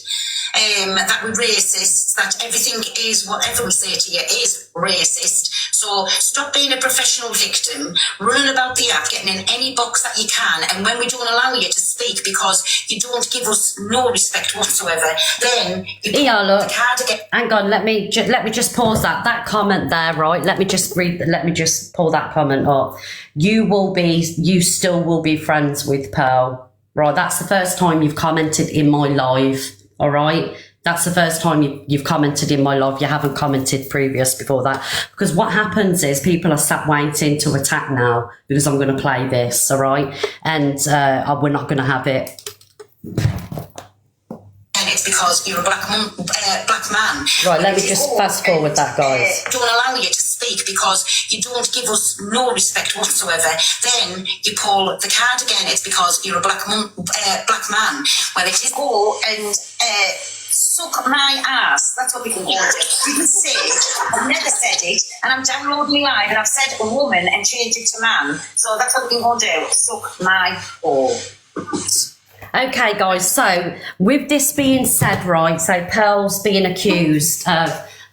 That we're racist, that everything is, whatever we say to you is racist. So stop being a professional victim, running about the app, getting in any box that you can, and when we don't allow you to speak because you don't give us no respect whatsoever, then you put look, the card again. hang on, let me just pause that comment there, right? Let me just pull that comment up. You still will be friends with Pearl, right? That's the first time you've commented in my live. all right? That's the first time you've commented in my live. You haven't commented previous before that. Because what happens is people are sat waiting to attack now because I'm going to play this, all right? And we're not going to have it. And it's because you're a black man. Right, let me just fast forward that, guys. Don't allow you to speak because you don't give us no respect whatsoever. Then you pull the card again. It's because you're a black man. Well, it is go and suck my ass. That's what we can call it. You can say I've never said it, and I'm downloading live, and I've said a woman and changed it to man. So that's what we can go and do. Suck my hole. Okay, guys, so with this being said, right, so Pearl's being accused of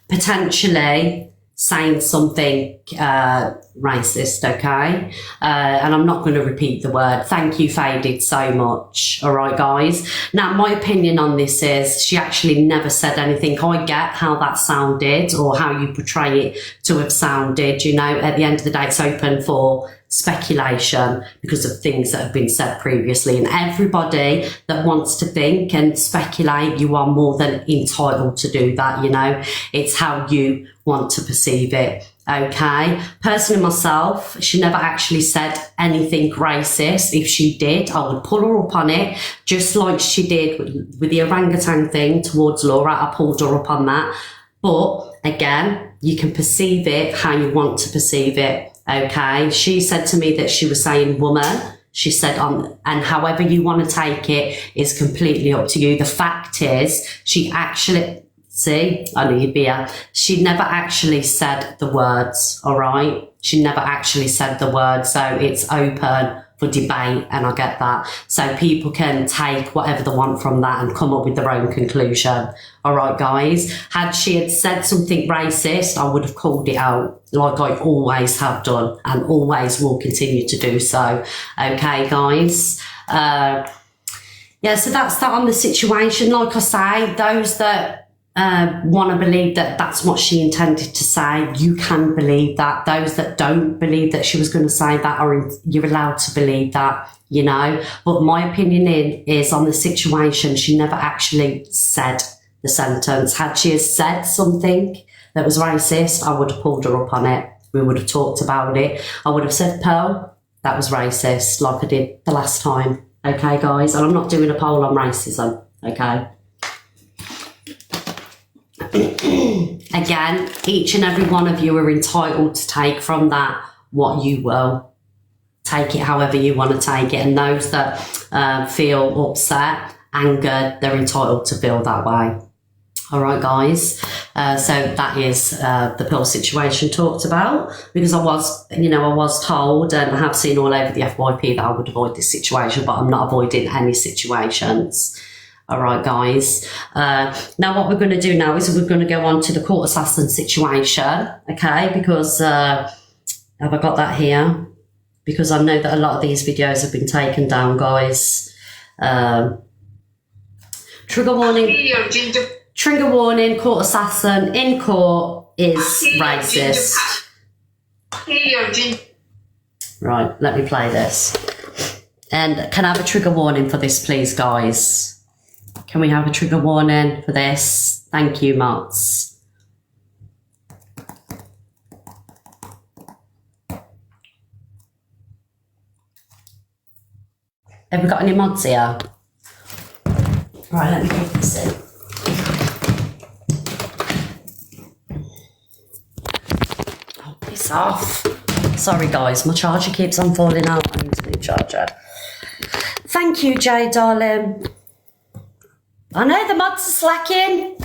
potentially saying something racist, okay? And I'm not going to repeat the word. Thank you, Faded, so much. All right, guys. Now, my opinion on this is she actually never said anything. I get how that sounded or how you portray it to have sounded. You know, at the end of the day, it's open for speculation because of things that have been said previously, and everybody that wants to think and speculate, you are more than entitled to do that. You know, it's how you want to perceive it. Okay, personally myself, she never actually said anything racist. If she did, I would pull her up on it, just like she did with the orangutan thing towards Laura. I pulled her up on that. But again, you can perceive it how you want to perceive it. Okay, she said to me that she was saying woman. She said, and however you want to take it is completely up to you. The fact is, she actually, see, I need beer. She never actually said the words, all right? She never actually said the words, so it's open for debate, and I get that. So people can take whatever they want from that and come up with their own conclusion. All right, guys. Had she had said something racist, I would have called it out, like I always have done and always will continue to do so. Okay, guys. Yeah, so that's that on the situation. Like I say, those that want to believe that that's what she intended to say, you can believe that. Those that don't believe that she was going to say that, you're allowed to believe that, you know. But my opinion is on the situation, she never actually said the sentence. Had she said something that was racist, I would have pulled her up on it. We would have talked about it. I would have said, Pearl, that was racist, like I did the last time. Okay, guys? And I'm not doing a poll on racism, okay? Again, each and every one of you are entitled to take from that what you will. Take it however you want to take it. And those that feel upset, angered, they're entitled to feel that way. All right, guys. So that is the Pearl situation talked about, because I was told, and I have seen all over the FYP, that I would avoid this situation, but I'm not avoiding any situations. All right, guys. Now what we're going to do now is we're going to go on to the court assassin situation, okay? Because, have I got that here? Because I know that a lot of these videos have been taken down, guys. Trigger warning, court assassin in court is racist. Right, let me play this. And can I have a trigger warning for this, please, guys? Can we have a trigger warning for this? Thank you, Mots. Have we got any mods here? Right, let me put this in. Oh, piss off. Sorry, guys, my charger keeps on falling out. I need a new charger. Thank you, Jay, darling. I know the mods are slacking.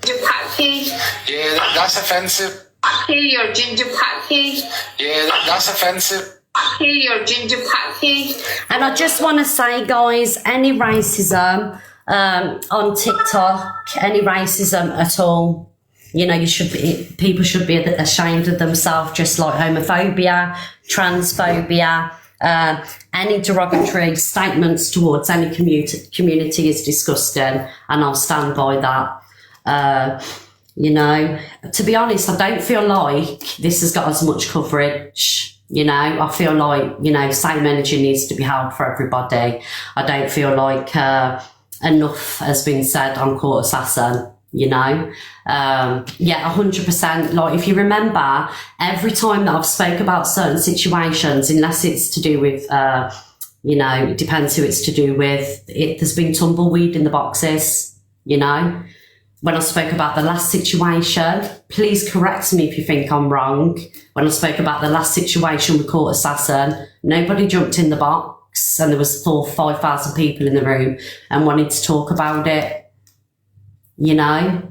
Ginger patty. Yeah, that's offensive. Hey, your ginger patty. Yeah, that's offensive. Hey, your ginger patty. And I just want to say, guys, any racism on TikTok, any racism at all, you know, people should be ashamed of themselves, just like homophobia, transphobia. Any derogatory statements towards any community is disgusting, and I'll stand by that. You know, to be honest, I don't feel like this has got as much coverage You know, I feel like, you know, same energy needs to be held for everybody. I don't feel like enough has been said on Court Assassin, you know. Yeah, 100%. Like, if you remember, every time that I've spoke about certain situations, unless it's to do with, you know, it depends who it's to do with, there's been tumbleweed in the boxes, you know. When I spoke about the last situation, please correct me if you think I'm wrong. When I spoke about the last situation with Court Assassin, nobody jumped in the box and there was 4,000 or 5,000 people in the room and wanted to talk about it, you know.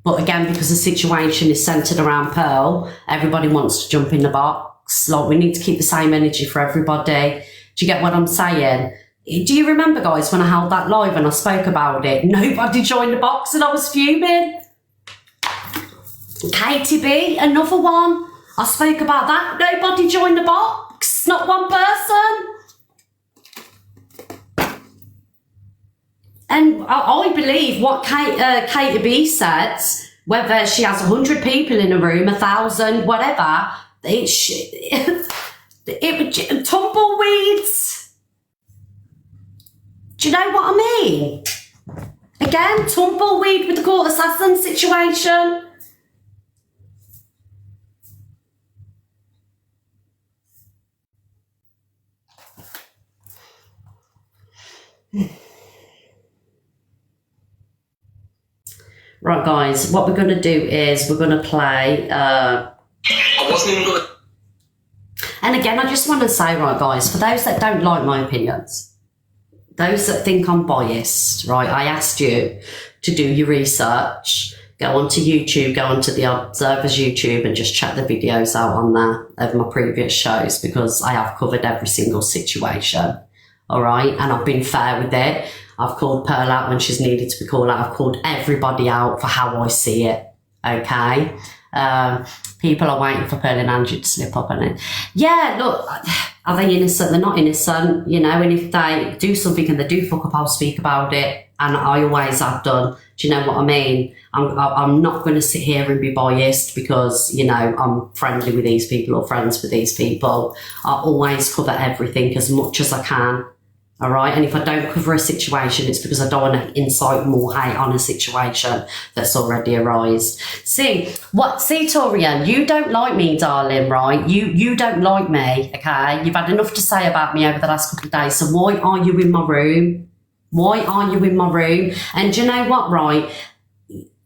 But again, because the situation is centred around Pearl, everybody wants to jump in the box. Like, we need to keep the same energy for everybody. Do you get what I'm saying? Do you remember, guys, when I held that live and I spoke about it? Nobody joined the box and I was fuming. Katie B, another one. I spoke about that. Nobody joined the box. Not one person. And I believe what Katie B said, whether she has 100 people in a room, 1,000, whatever, it tumbleweeds. Do you know what I mean? Again, tumbleweed with the Court Assassin situation. Right, guys, what we're going to do is we're going to play... I wasn't even going to... And again, I just want to say, right, guys, for those that don't like my opinions, those that think I'm biased, right, I asked you to do your research, go onto YouTube, go onto the Observer's YouTube and just check the videos out on there of my previous shows, because I have covered every single situation, all right? And I've been fair with it. I've called Pearl out when she's needed to be called out. I've called everybody out for how I see it, okay? People are waiting for Pearl and Andrew to slip up on it. Yeah, look, are they innocent? They're not innocent, you know, and if they do something and they do fuck up, I'll speak about it. And I always have done. Do you know what I mean? I'm not going to sit here and be biased because, you know, I'm friendly with these people or friends with these people. I always cover everything as much as I can. All right. And if I don't cover a situation, it's because I don't want to incite more hate on a situation that's already arisen. See, Torian, you don't like me, darling, right? You don't like me, okay? You've had enough to say about me over the last couple of days. So why are you in my room? Why are you in my room? And do you know what, right?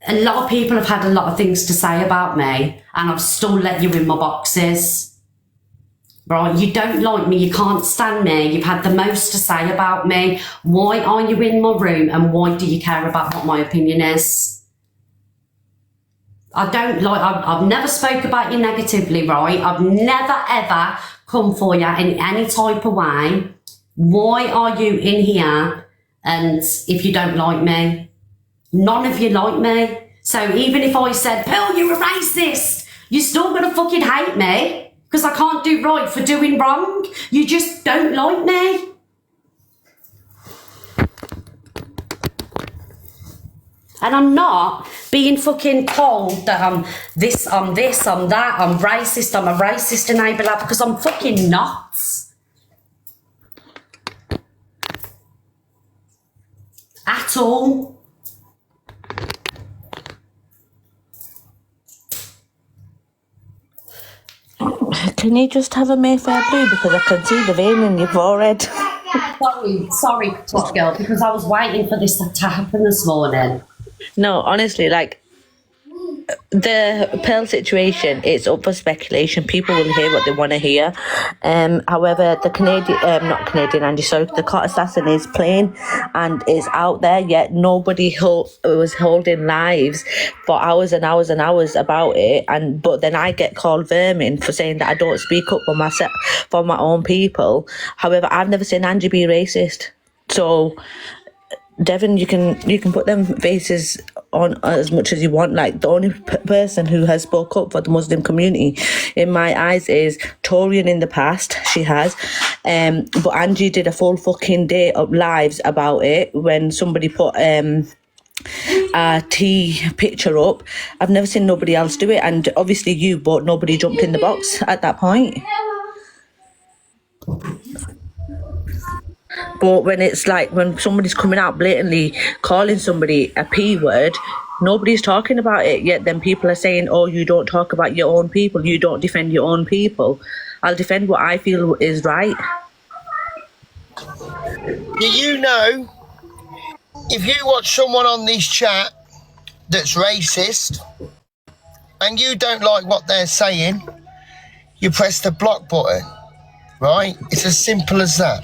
A lot of people have had a lot of things to say about me and I've still let you in my boxes. Right, you don't like me, you can't stand me, you've had the most to say about me. Why are you in my room and why do you care about what my opinion is? I've never spoke about you negatively, right? I've never ever come for you in any type of way. Why are you in here? And if you don't like me, none of you like me. So even if I said, Pearl, you're a racist, you're still gonna fucking hate me. Because I can't do right for doing wrong. You just don't like me. And I'm not being fucking told that I'm this, I'm that, I'm a racist enabler, because I'm fucking not. At all. Can you just have a Mayfair Blue, because I can see the vein in your forehead. Sorry, top girl, because I was waiting for this to happen this morning. No, honestly, like, the Pearl situation, it's up for speculation. People will hear what they want to hear. However, the the Court Assassin is playing and is out there, yet nobody was holding lives for hours and hours and hours about it. But then I get called vermin for saying that I don't speak up for myself, for my own people. However, I've never seen Angie be racist. So, Devin, you can put them faces on as much as you want. Like, the only person who has spoke up for the Muslim community in my eyes is Torian in the past. She has, but Angie did a full fucking day of lives about it when somebody put a tea picture up. I've never seen nobody else do it, and obviously you, but nobody jumped in the box at that point. But when it's like when somebody's coming out blatantly calling somebody a P word, nobody's talking about it. Yet then people are saying, oh, you don't talk about your own people, you don't defend your own people. I'll defend what I feel is right. Do you know, if you watch someone on this chat that's racist and you don't like what they're saying, you press the block button, right? It's as simple as that.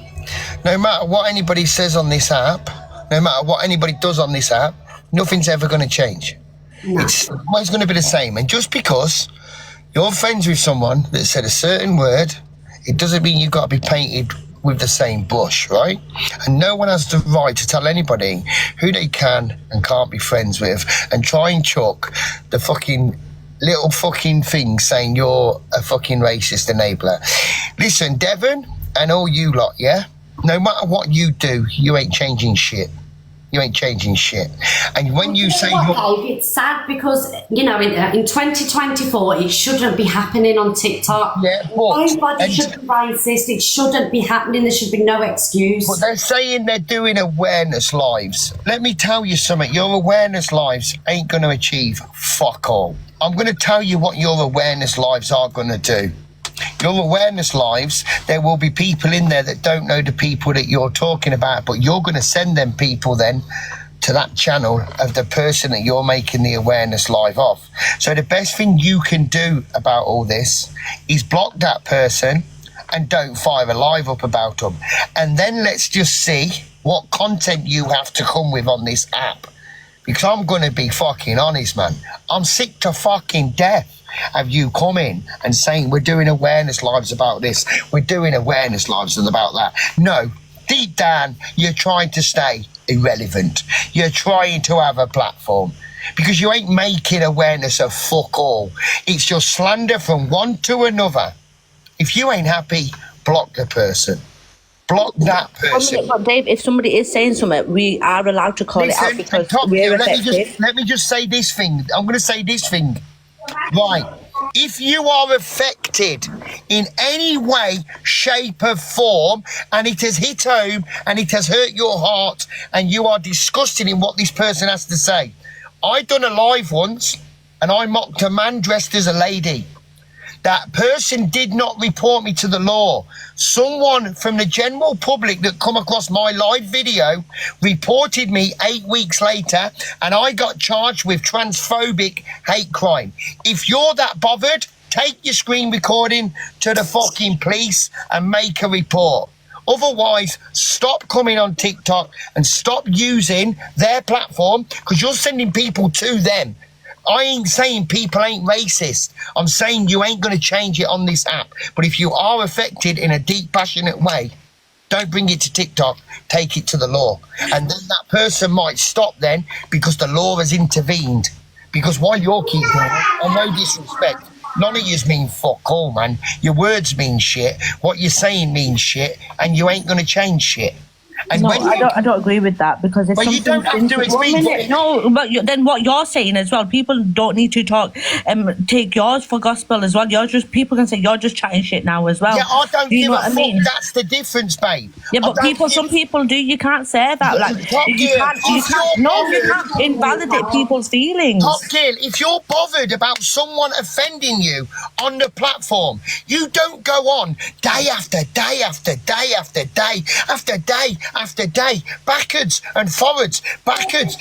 No matter what anybody says on this app, no matter what anybody does on this app, nothing's ever going to change. It's always going to be the same. And just because you're friends with someone that said a certain word, it doesn't mean you've got to be painted with the same brush, right? And no one has the right to tell anybody who they can and can't be friends with and try and chuck the fucking little fucking thing saying you're a fucking racist enabler. Listen, Devon and all you lot, yeah? No matter what you do, you ain't changing shit. You ain't changing shit. And when you say it's sad because, you know, in 2024, it shouldn't be happening on TikTok. Yeah, nobody should be racist. It shouldn't be happening. There should be no excuse. But they're saying they're doing awareness lives. Let me tell you something. Your awareness lives ain't going to achieve fuck all. I'm going to tell you what your awareness lives are going to do. Your awareness lives, there will be people in there that don't know the people that you're talking about, but you're going to send them people then to that channel of the person that you're making the awareness live of. So the best thing you can do about all this is block that person and don't fire a live up about them. And then let's just see what content you have to come with on this app. Because I'm going to be fucking honest, man. I'm sick to fucking death of you coming and saying we're doing awareness lives about this, we're doing awareness lives about that. No, deep down, you're trying to stay irrelevant. You're trying to have a platform because you ain't making awareness of fuck all. It's your slander from one to another. If you ain't happy, block the person. Block that person. But Dave, if somebody is saying something, we are allowed to call it out because we're affected. Let me just say this thing. I'm going to say this thing. Right. If you are affected in any way, shape or form, and it has hit home and it has hurt your heart and you are disgusted in what this person has to say. I done a live once and I mocked a man dressed as a lady. That person did not report me to the law. Someone from the general public that come across my live video reported me 8 weeks later and I got charged with transphobic hate crime. If you're that bothered, take your screen recording to the fucking police and make a report. Otherwise, stop coming on TikTok and stop using their platform because you're sending people to them. I ain't saying people ain't racist. I'm saying you ain't going to change it on this app. But if you are affected in a deep, passionate way, don't bring it to TikTok. Take it to the law. And then that person might stop then because the law has intervened. Because while you're keeping it, and no disrespect, none of yous mean fuck all, man. Your words mean shit. What you're saying means shit. And you ain't going to change shit. And no, I don't agree with that because if you don't have to explain. No, but then what you're saying as well, people don't need to talk. Take yours for gospel as well. You're just people can say you're just chatting shit now as well. Yeah, I don't do you give know a what fuck. I mean? That's the difference, babe. Yeah, but some people do. You can't say that. Like you can't invalidate people's feelings. Top Gill, if you're bothered about someone offending you on the platform, you don't go on day after day after day after day after day after day, backwards and forwards, backwards,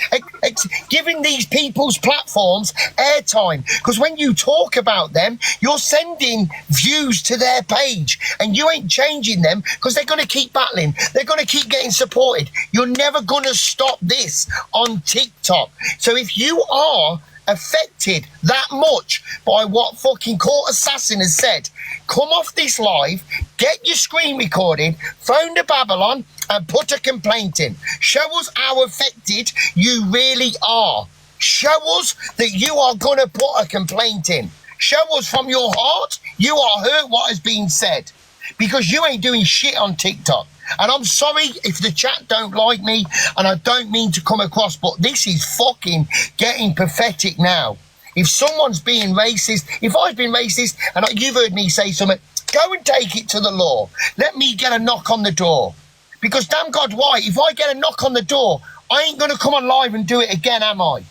giving these people's platforms airtime. Because when you talk about them, you're sending views to their page and you ain't changing them because they're going to keep battling. They're going to keep getting supported. You're never going to stop this on TikTok. So if you are affected that much by what fucking court assassin has said, come off this live, get your screen recorded, phone to Babylon and put a complaint in. Show us how affected you really are. Show us that you are going to put a complaint in. Show us from your heart you are hurt what has been said, because you ain't doing shit on TikTok. And I'm sorry if the chat don't like me, and I don't mean to come across, but this is fucking getting pathetic now. If someone's being racist, if I've been racist, and you've heard me say something, go and take it to the law. Let me get a knock on the door. Because damn God white, if I get a knock on the door, I ain't going to come on live and do it again, am I?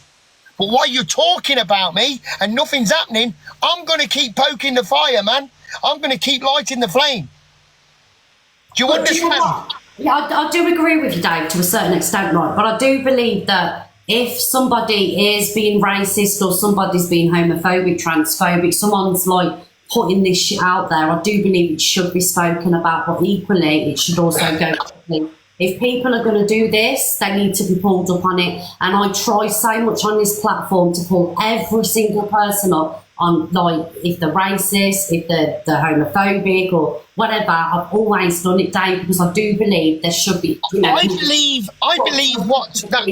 But while you're talking about me and nothing's happening, I'm going to keep poking the fire, man. I'm going to keep lighting the flame. Do you understand? Yeah, I do agree with you, Dave, to a certain extent, right? But I do believe that if somebody is being racist or somebody's being homophobic, transphobic, someone's like putting this shit out there, I do believe it should be spoken about, but equally it should also go. If people are going to do this, they need to be pulled up on it. And I try so much on this platform to pull every single person up on, like, if they're racist, if they're homophobic or whatever. I've always done it, Dave, because I do believe there should be, you know. I believe what that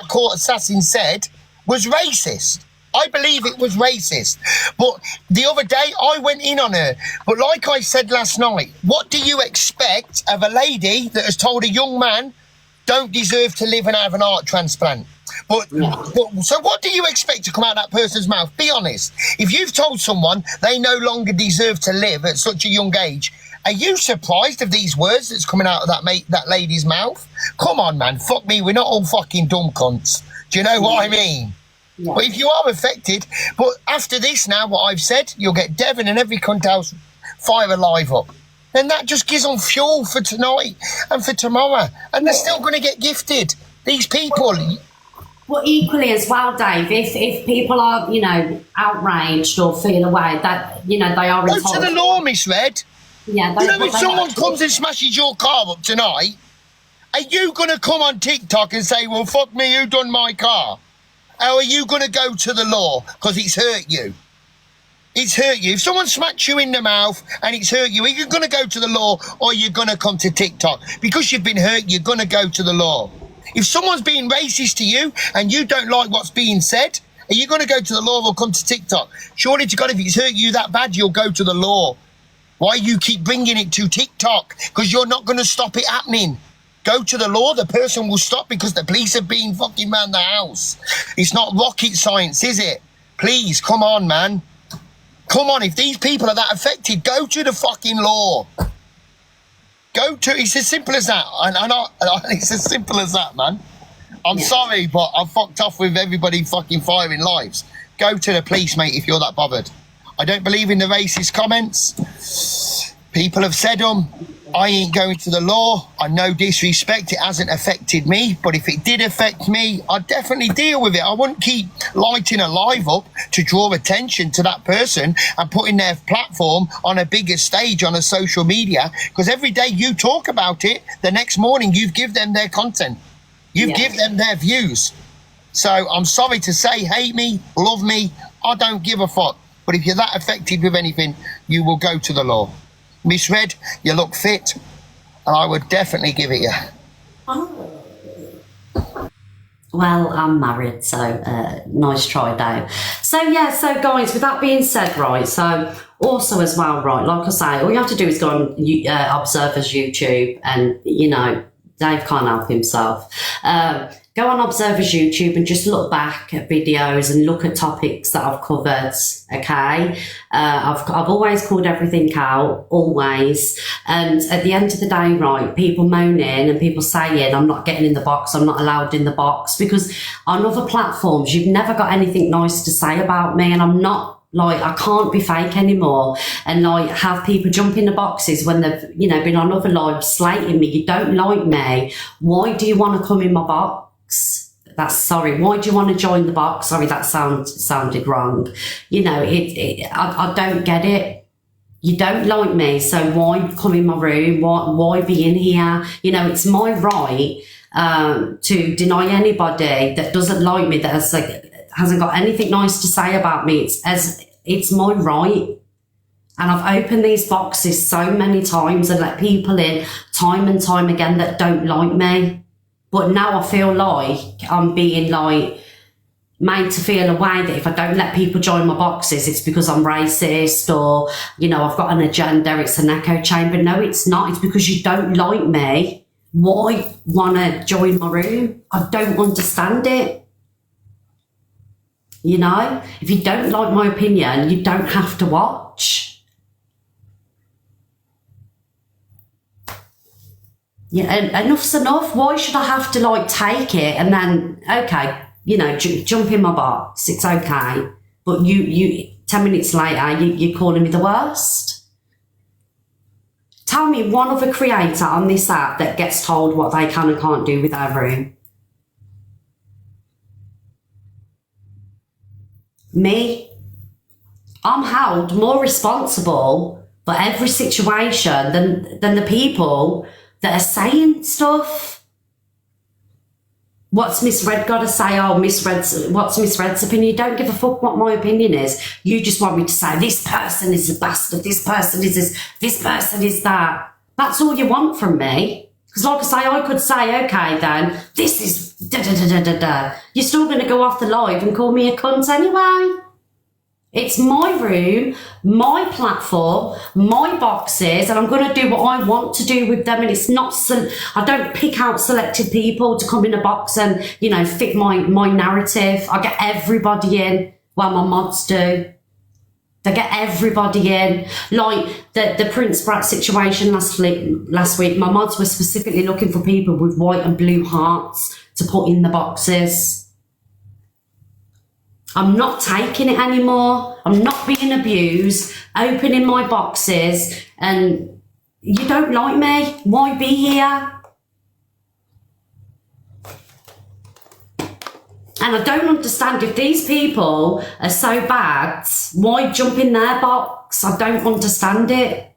court assassin said was racist. I believe it was racist. But the other day, I went in on her. But like I said last night, what do you expect of a lady that has told a young man don't deserve to live and have an heart transplant? But so what do you expect to come out of that person's mouth? Be honest. If you've told someone they no longer deserve to live at such a young age, are you surprised of these words that's coming out of that lady's mouth? Come on, man. Fuck me. We're not all fucking dumb cunts. Do you know what I mean? Yeah. But if you are affected, but after this now, what I've said, you'll get Devon and every cunt else fire alive up. Then that just gives them fuel for tonight and for tomorrow. And they're still going to get gifted. These people. Well, equally as well, Dave, if people are, you know, outraged or feel away, that, you know, they are entitled. Go to the law, Miss Red. Yeah. You know, if someone comes and smashes your car up tonight, are you going to come on TikTok and say, well, fuck me, who done my car? Or are you going to go to the law because it's hurt you? It's hurt you. If someone smacks you in the mouth and it's hurt you, are you going to go to the law or are you going to come to TikTok? Because you've been hurt, you're going to go to the law. If someone's being racist to you and you don't like what's being said, are you going to go to the law or come to TikTok? Surely to God, if it's hurt you that bad, you'll go to the law. Why you keep bringing it to TikTok? Because you're not going to stop it happening. Go to the law, the person will stop because the police have been fucking round the house. It's not rocket science, is it? Please, come on, man. Come on, if these people are that affected, go to the fucking law. It's as simple as that. It's as simple as that, man. I'm sorry, but I've fucked off with everybody fucking firing lives. Go to the police, mate, if you're that bothered. I don't believe in the racist comments. People have said them. I ain't going to the law. I no disrespect. It hasn't affected me. But if it did affect me, I'd definitely deal with it. I wouldn't keep lighting a live up to draw attention to that person and putting their platform on a bigger stage on a social media. Because every day you talk about it, the next morning you've give them their content. You've give them their views. So I'm sorry to say, hate me, love me, I don't give a fuck. But if you're that affected with anything, you will go to the law. Miss Red, you look fit, and I would definitely give it you. Oh. Well, I'm married, so nice try, Dave. So guys, with that being said, right, so also as well, right, like I say, all you have to do is go on Observer's YouTube, and, you know, Dave can't help himself. Go on Observer's YouTube and just look back at videos and look at topics that I've covered, okay? I've always called everything out, always. And at the end of the day, right, people moaning and people saying, I'm not getting in the box, I'm not allowed in the box, because on other platforms, you've never got anything nice to say about me, and I'm not, like, I can't be fake anymore and, like, have people jump in the boxes when they've, you know, been on other lives slating me. You don't like me. Why do you want to come in my box? Why do you want to join the box? Sorry, that sounded wrong. You know, I don't get it. You don't like me, so why come in my room? Why be in here? You know, it's my right to deny anybody that doesn't like me, that hasn't got anything nice to say about me. It's my right. And I've opened these boxes so many times and let people in time and time again that don't like me. But now I feel like I'm being, like, made to feel a way that if I don't let people join my boxes, it's because I'm racist or, you know, I've got an agenda, it's an echo chamber. No, it's not. It's because you don't like me. Why want to join my room? I don't understand it. You know, if you don't like my opinion, you don't have to watch. Yeah, enough's enough. Why should I have to like take it and then, okay, you know, jump in my box, it's okay. But you 10 minutes later, you're calling me the worst? Tell me one other creator on this app that gets told what they can and can't do with their room. Me? I'm held more responsible for every situation than the people that are saying stuff. What's Miss Red got to say? Oh, what's Miss Red's opinion? You don't give a fuck what my opinion is. You just want me to say, this person is a bastard, this person is this person is that. That's all you want from me. Because like I say, I could say, okay then, this is da-da-da-da-da-da. You're still going to go off the live and call me a cunt anyway. It's my room, my platform, my boxes, and I'm going to do what I want to do with them. And it's not, I don't pick out selected people to come in a box and, you know, fit my narrative. I get everybody in. Well, my mods do. They get everybody in. Like the Prince Brat situation last week, my mods were specifically looking for people with white and blue hearts to put in the boxes. I'm not taking it anymore. I'm not being abused, opening my boxes, and you don't like me. Why be here? And I don't understand if these people are so bad, why jump in their box? I don't understand it.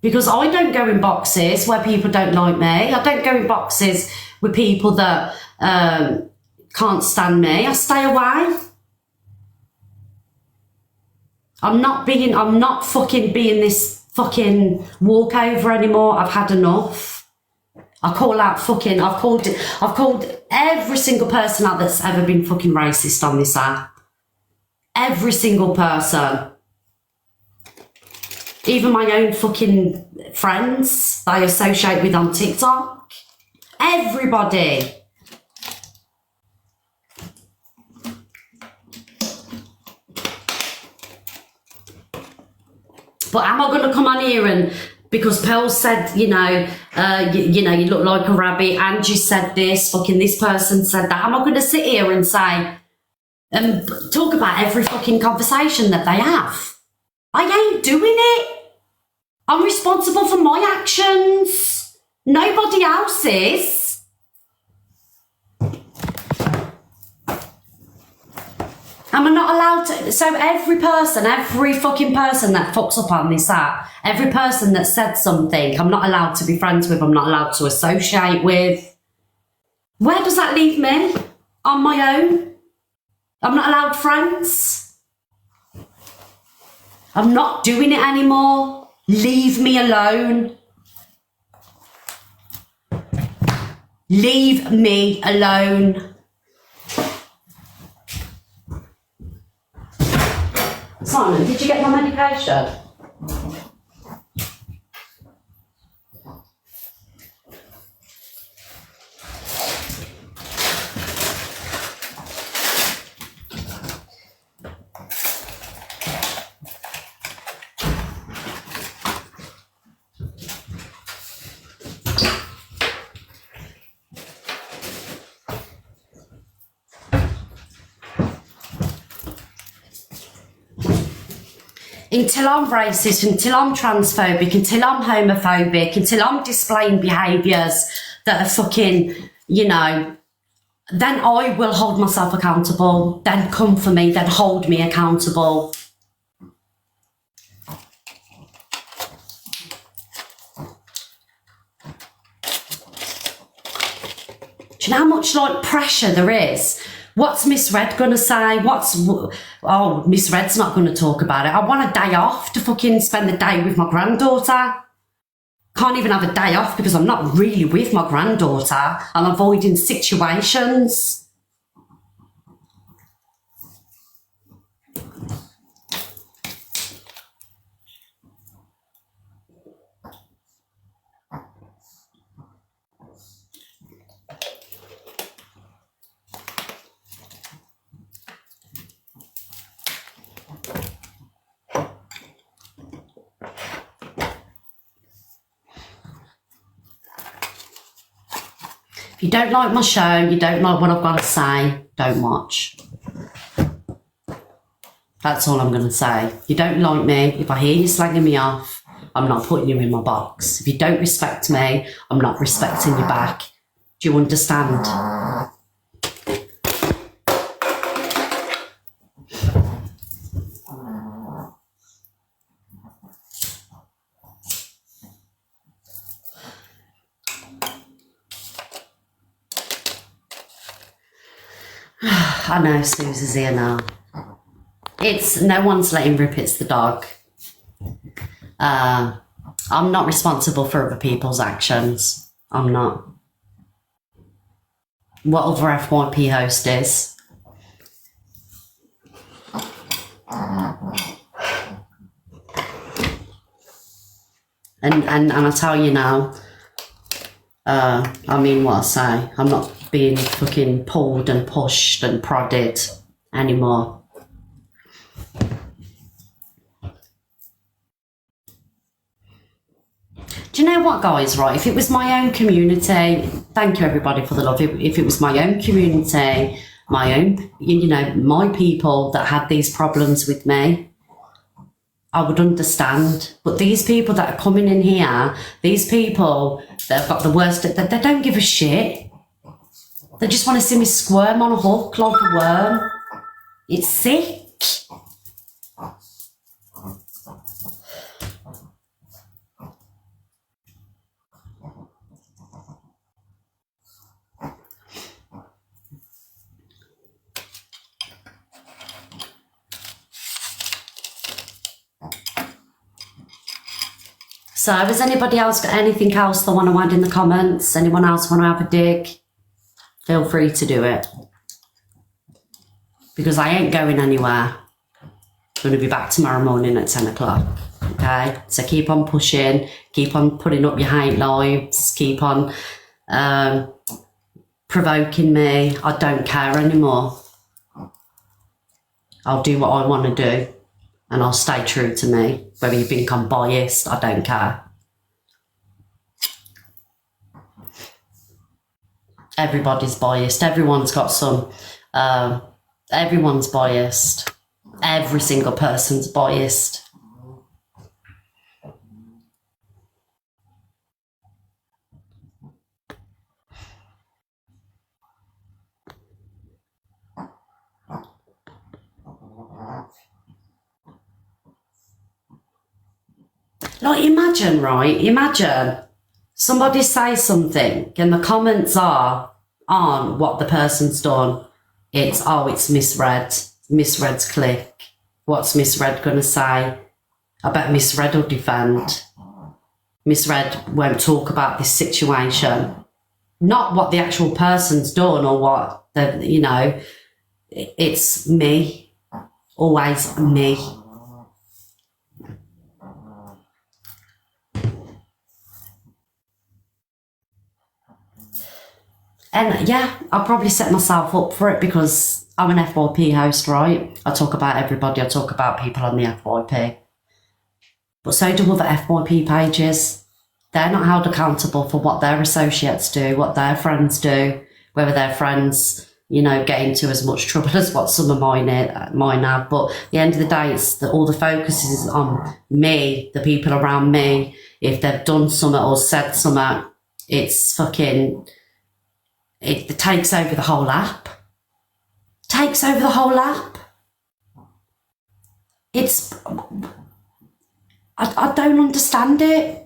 Because I don't go in boxes where people don't like me. I don't go in boxes with people that can't stand me. I stay away. I'm not fucking being this fucking walkover anymore. I've had enough. I've called every single person out that's ever been fucking racist on this app. Every single person. Even my own fucking friends that I associate with on TikTok. Everybody. But am I going to come on here and, because Pearl said, you know, you look like a rabbit, Angie said this, fucking this person said that, am I going to sit here and say, talk about every fucking conversation that they have? I ain't doing it. I'm responsible for my actions. Nobody else is. I'm not allowed to. So every fucking person that fucks up on this app, every person that said something, I'm not allowed to be friends with, I'm not allowed to associate with. Where does that leave me? On my own? I'm not allowed friends? I'm not doing it anymore. Leave me alone. Leave me alone. Simon, did you get my medication? Until I'm racist, until I'm transphobic, until I'm homophobic, until I'm displaying behaviours that are fucking, you know, then I will hold myself accountable. Then come for me, then hold me accountable. Do you know how much like pressure there is? What's Miss Red gonna say? Oh, Miss Red's not gonna talk about it. I want a day off to fucking spend the day with my granddaughter. Can't even have a day off because I'm not really with my granddaughter. I'm avoiding situations. If you don't like my show, you don't like what I've got to say, don't watch. That's all I'm going to say. If you don't like me, if I hear you slagging me off, I'm not putting you in my box. If you don't respect me, I'm not respecting you back. Do you understand? I know Susie's here now. It's no one's letting rip, it's the dog. I'm not responsible for other people's actions. I'm not. What other FYP host is? And I tell you now, I mean what I say. I'm not being fucking pulled and pushed and prodded anymore. Do you know what, guys, right? If it was my own community, thank you everybody for the love. If it was my own community, my own, you know, my people that had these problems with me, I would understand. But these people that are coming in here, these people that have got the worst, they don't give a shit. They just want to see me squirm on a hook like a worm. It's sick. So has anybody else got anything else they want to add in the comments? Anyone else want to have a dig? Feel free to do it. Because I ain't going anywhere. I'm going to be back tomorrow morning at 10 o'clock. Okay? So keep on pushing. Keep on putting up your hate lives. Keep on provoking me. I don't care anymore. I'll do what I want to do. And I'll stay true to me. Whether you think I'm biased, I don't care. Everybody's biased. Everyone's got some. Everyone's biased. Every single person's biased. Like, imagine, right? Imagine somebody says something and the comments aren't what the person's done. It's, oh, it's misread. Misread's click. What's misread going to say? I bet misread will defend. Misread won't talk about this situation. Not what the actual person's done or what, the, you know, it's me. Always me. And yeah, I'll probably set myself up for it because I'm an FYP host, right? I talk about everybody. I talk about people on the FYP. But so do other FYP pages. They're not held accountable for what their associates do, what their friends do, whether their friends, you know, get into as much trouble as what some of mine have. But at the end of the day, it's all the focus is on me, the people around me. If they've done something or said something, it's fucking... It takes over the whole app. Takes over the whole app. It's... I don't understand it.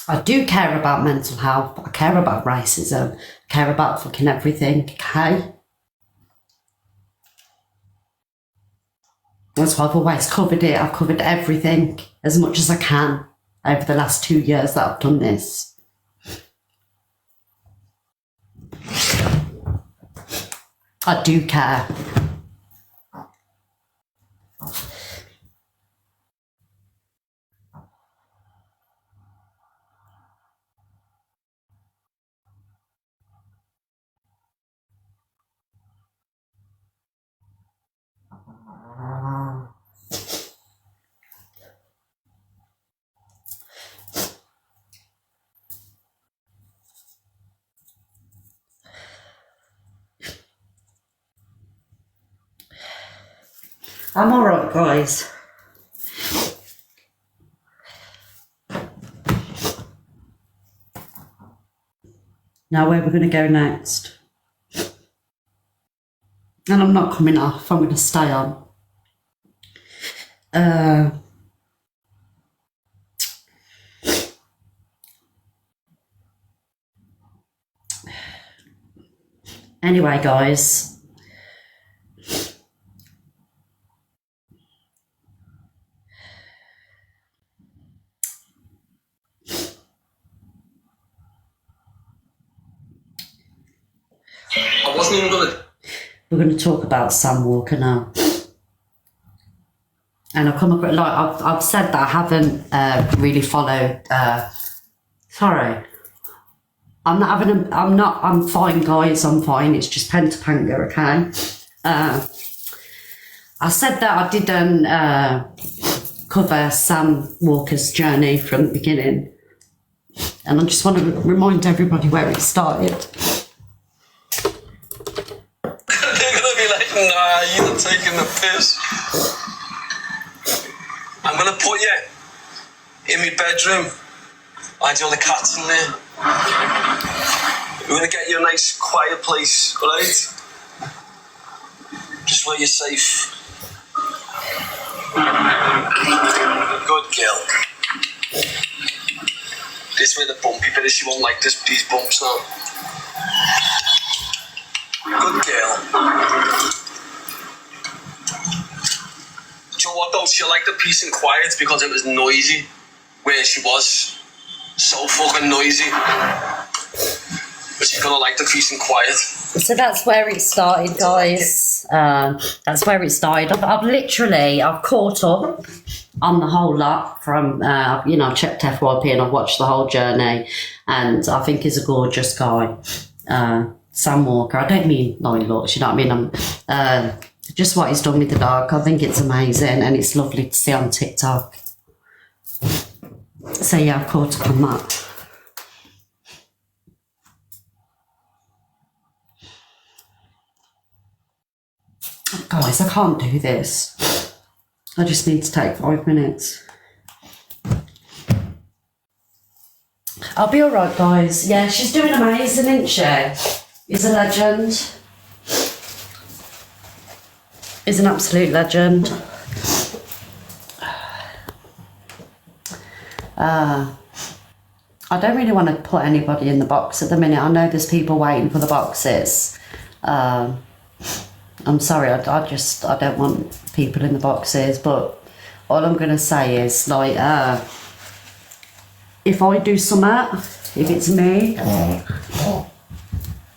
I do care about mental health. I care about racism. I care about fucking everything, okay? That's why I've always covered it. I've covered everything as much as I can over the last 2 years that I've done this. I do care. I'm alright, guys. Now, where we're going to go next? And I'm not coming off, I'm going to stay on. Anyway, guys. I wasn't even going to... We're going to talk about Sam Walker now. And I've come across, like, I've said that I haven't really followed, sorry. I'm fine, guys, I'm fine. It's just pen to panger, okay? I said that I didn't cover Sam Walker's journey from the beginning. And I just want to remind everybody where it started. They're going to be like, nah, you're not taking the piss. I'm going to put you in my bedroom. I do all the cats in there. We're going to get you a nice quiet place, alright? Just where you're safe. Good girl. This way the bumpy bit is, she won't like these bumps now. Good girl. Do you know what though? She liked the peace and quiet because it was noisy where she was. So fucking noisy. But she's gonna like the peace and quiet. So that's where it started, guys. That's where it started. I've caught up on the whole lot from, I've checked FYP and I've watched the whole journey, and I think he's a gorgeous guy. Sam Walker, I don't mean like looks, you know what I mean? Just what he's done with the dog, I think it's amazing and it's lovely to see on TikTok. So yeah, I've caught up on that. Guys, I can't do this. I just need to take 5 minutes. I'll be alright, guys. Yeah, she's doing amazing, isn't she? He's a legend. He's an absolute legend. I don't really want to put anybody in the box at the minute. I know there's people waiting for the boxes. I'm sorry, I don't want people in the boxes, but all I'm going to say is, like, if I do something, if it's me,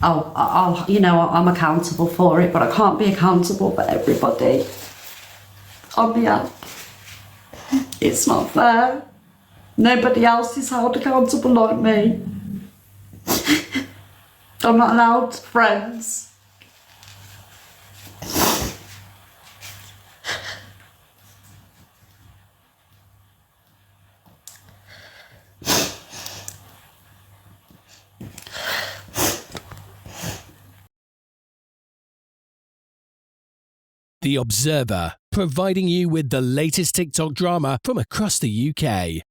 I'm accountable for it, but I can't be accountable for everybody on the app. It's not fair. Nobody else is held accountable like me. I'm not allowed friends. The Observer, providing you with the latest TikTok drama from across the UK.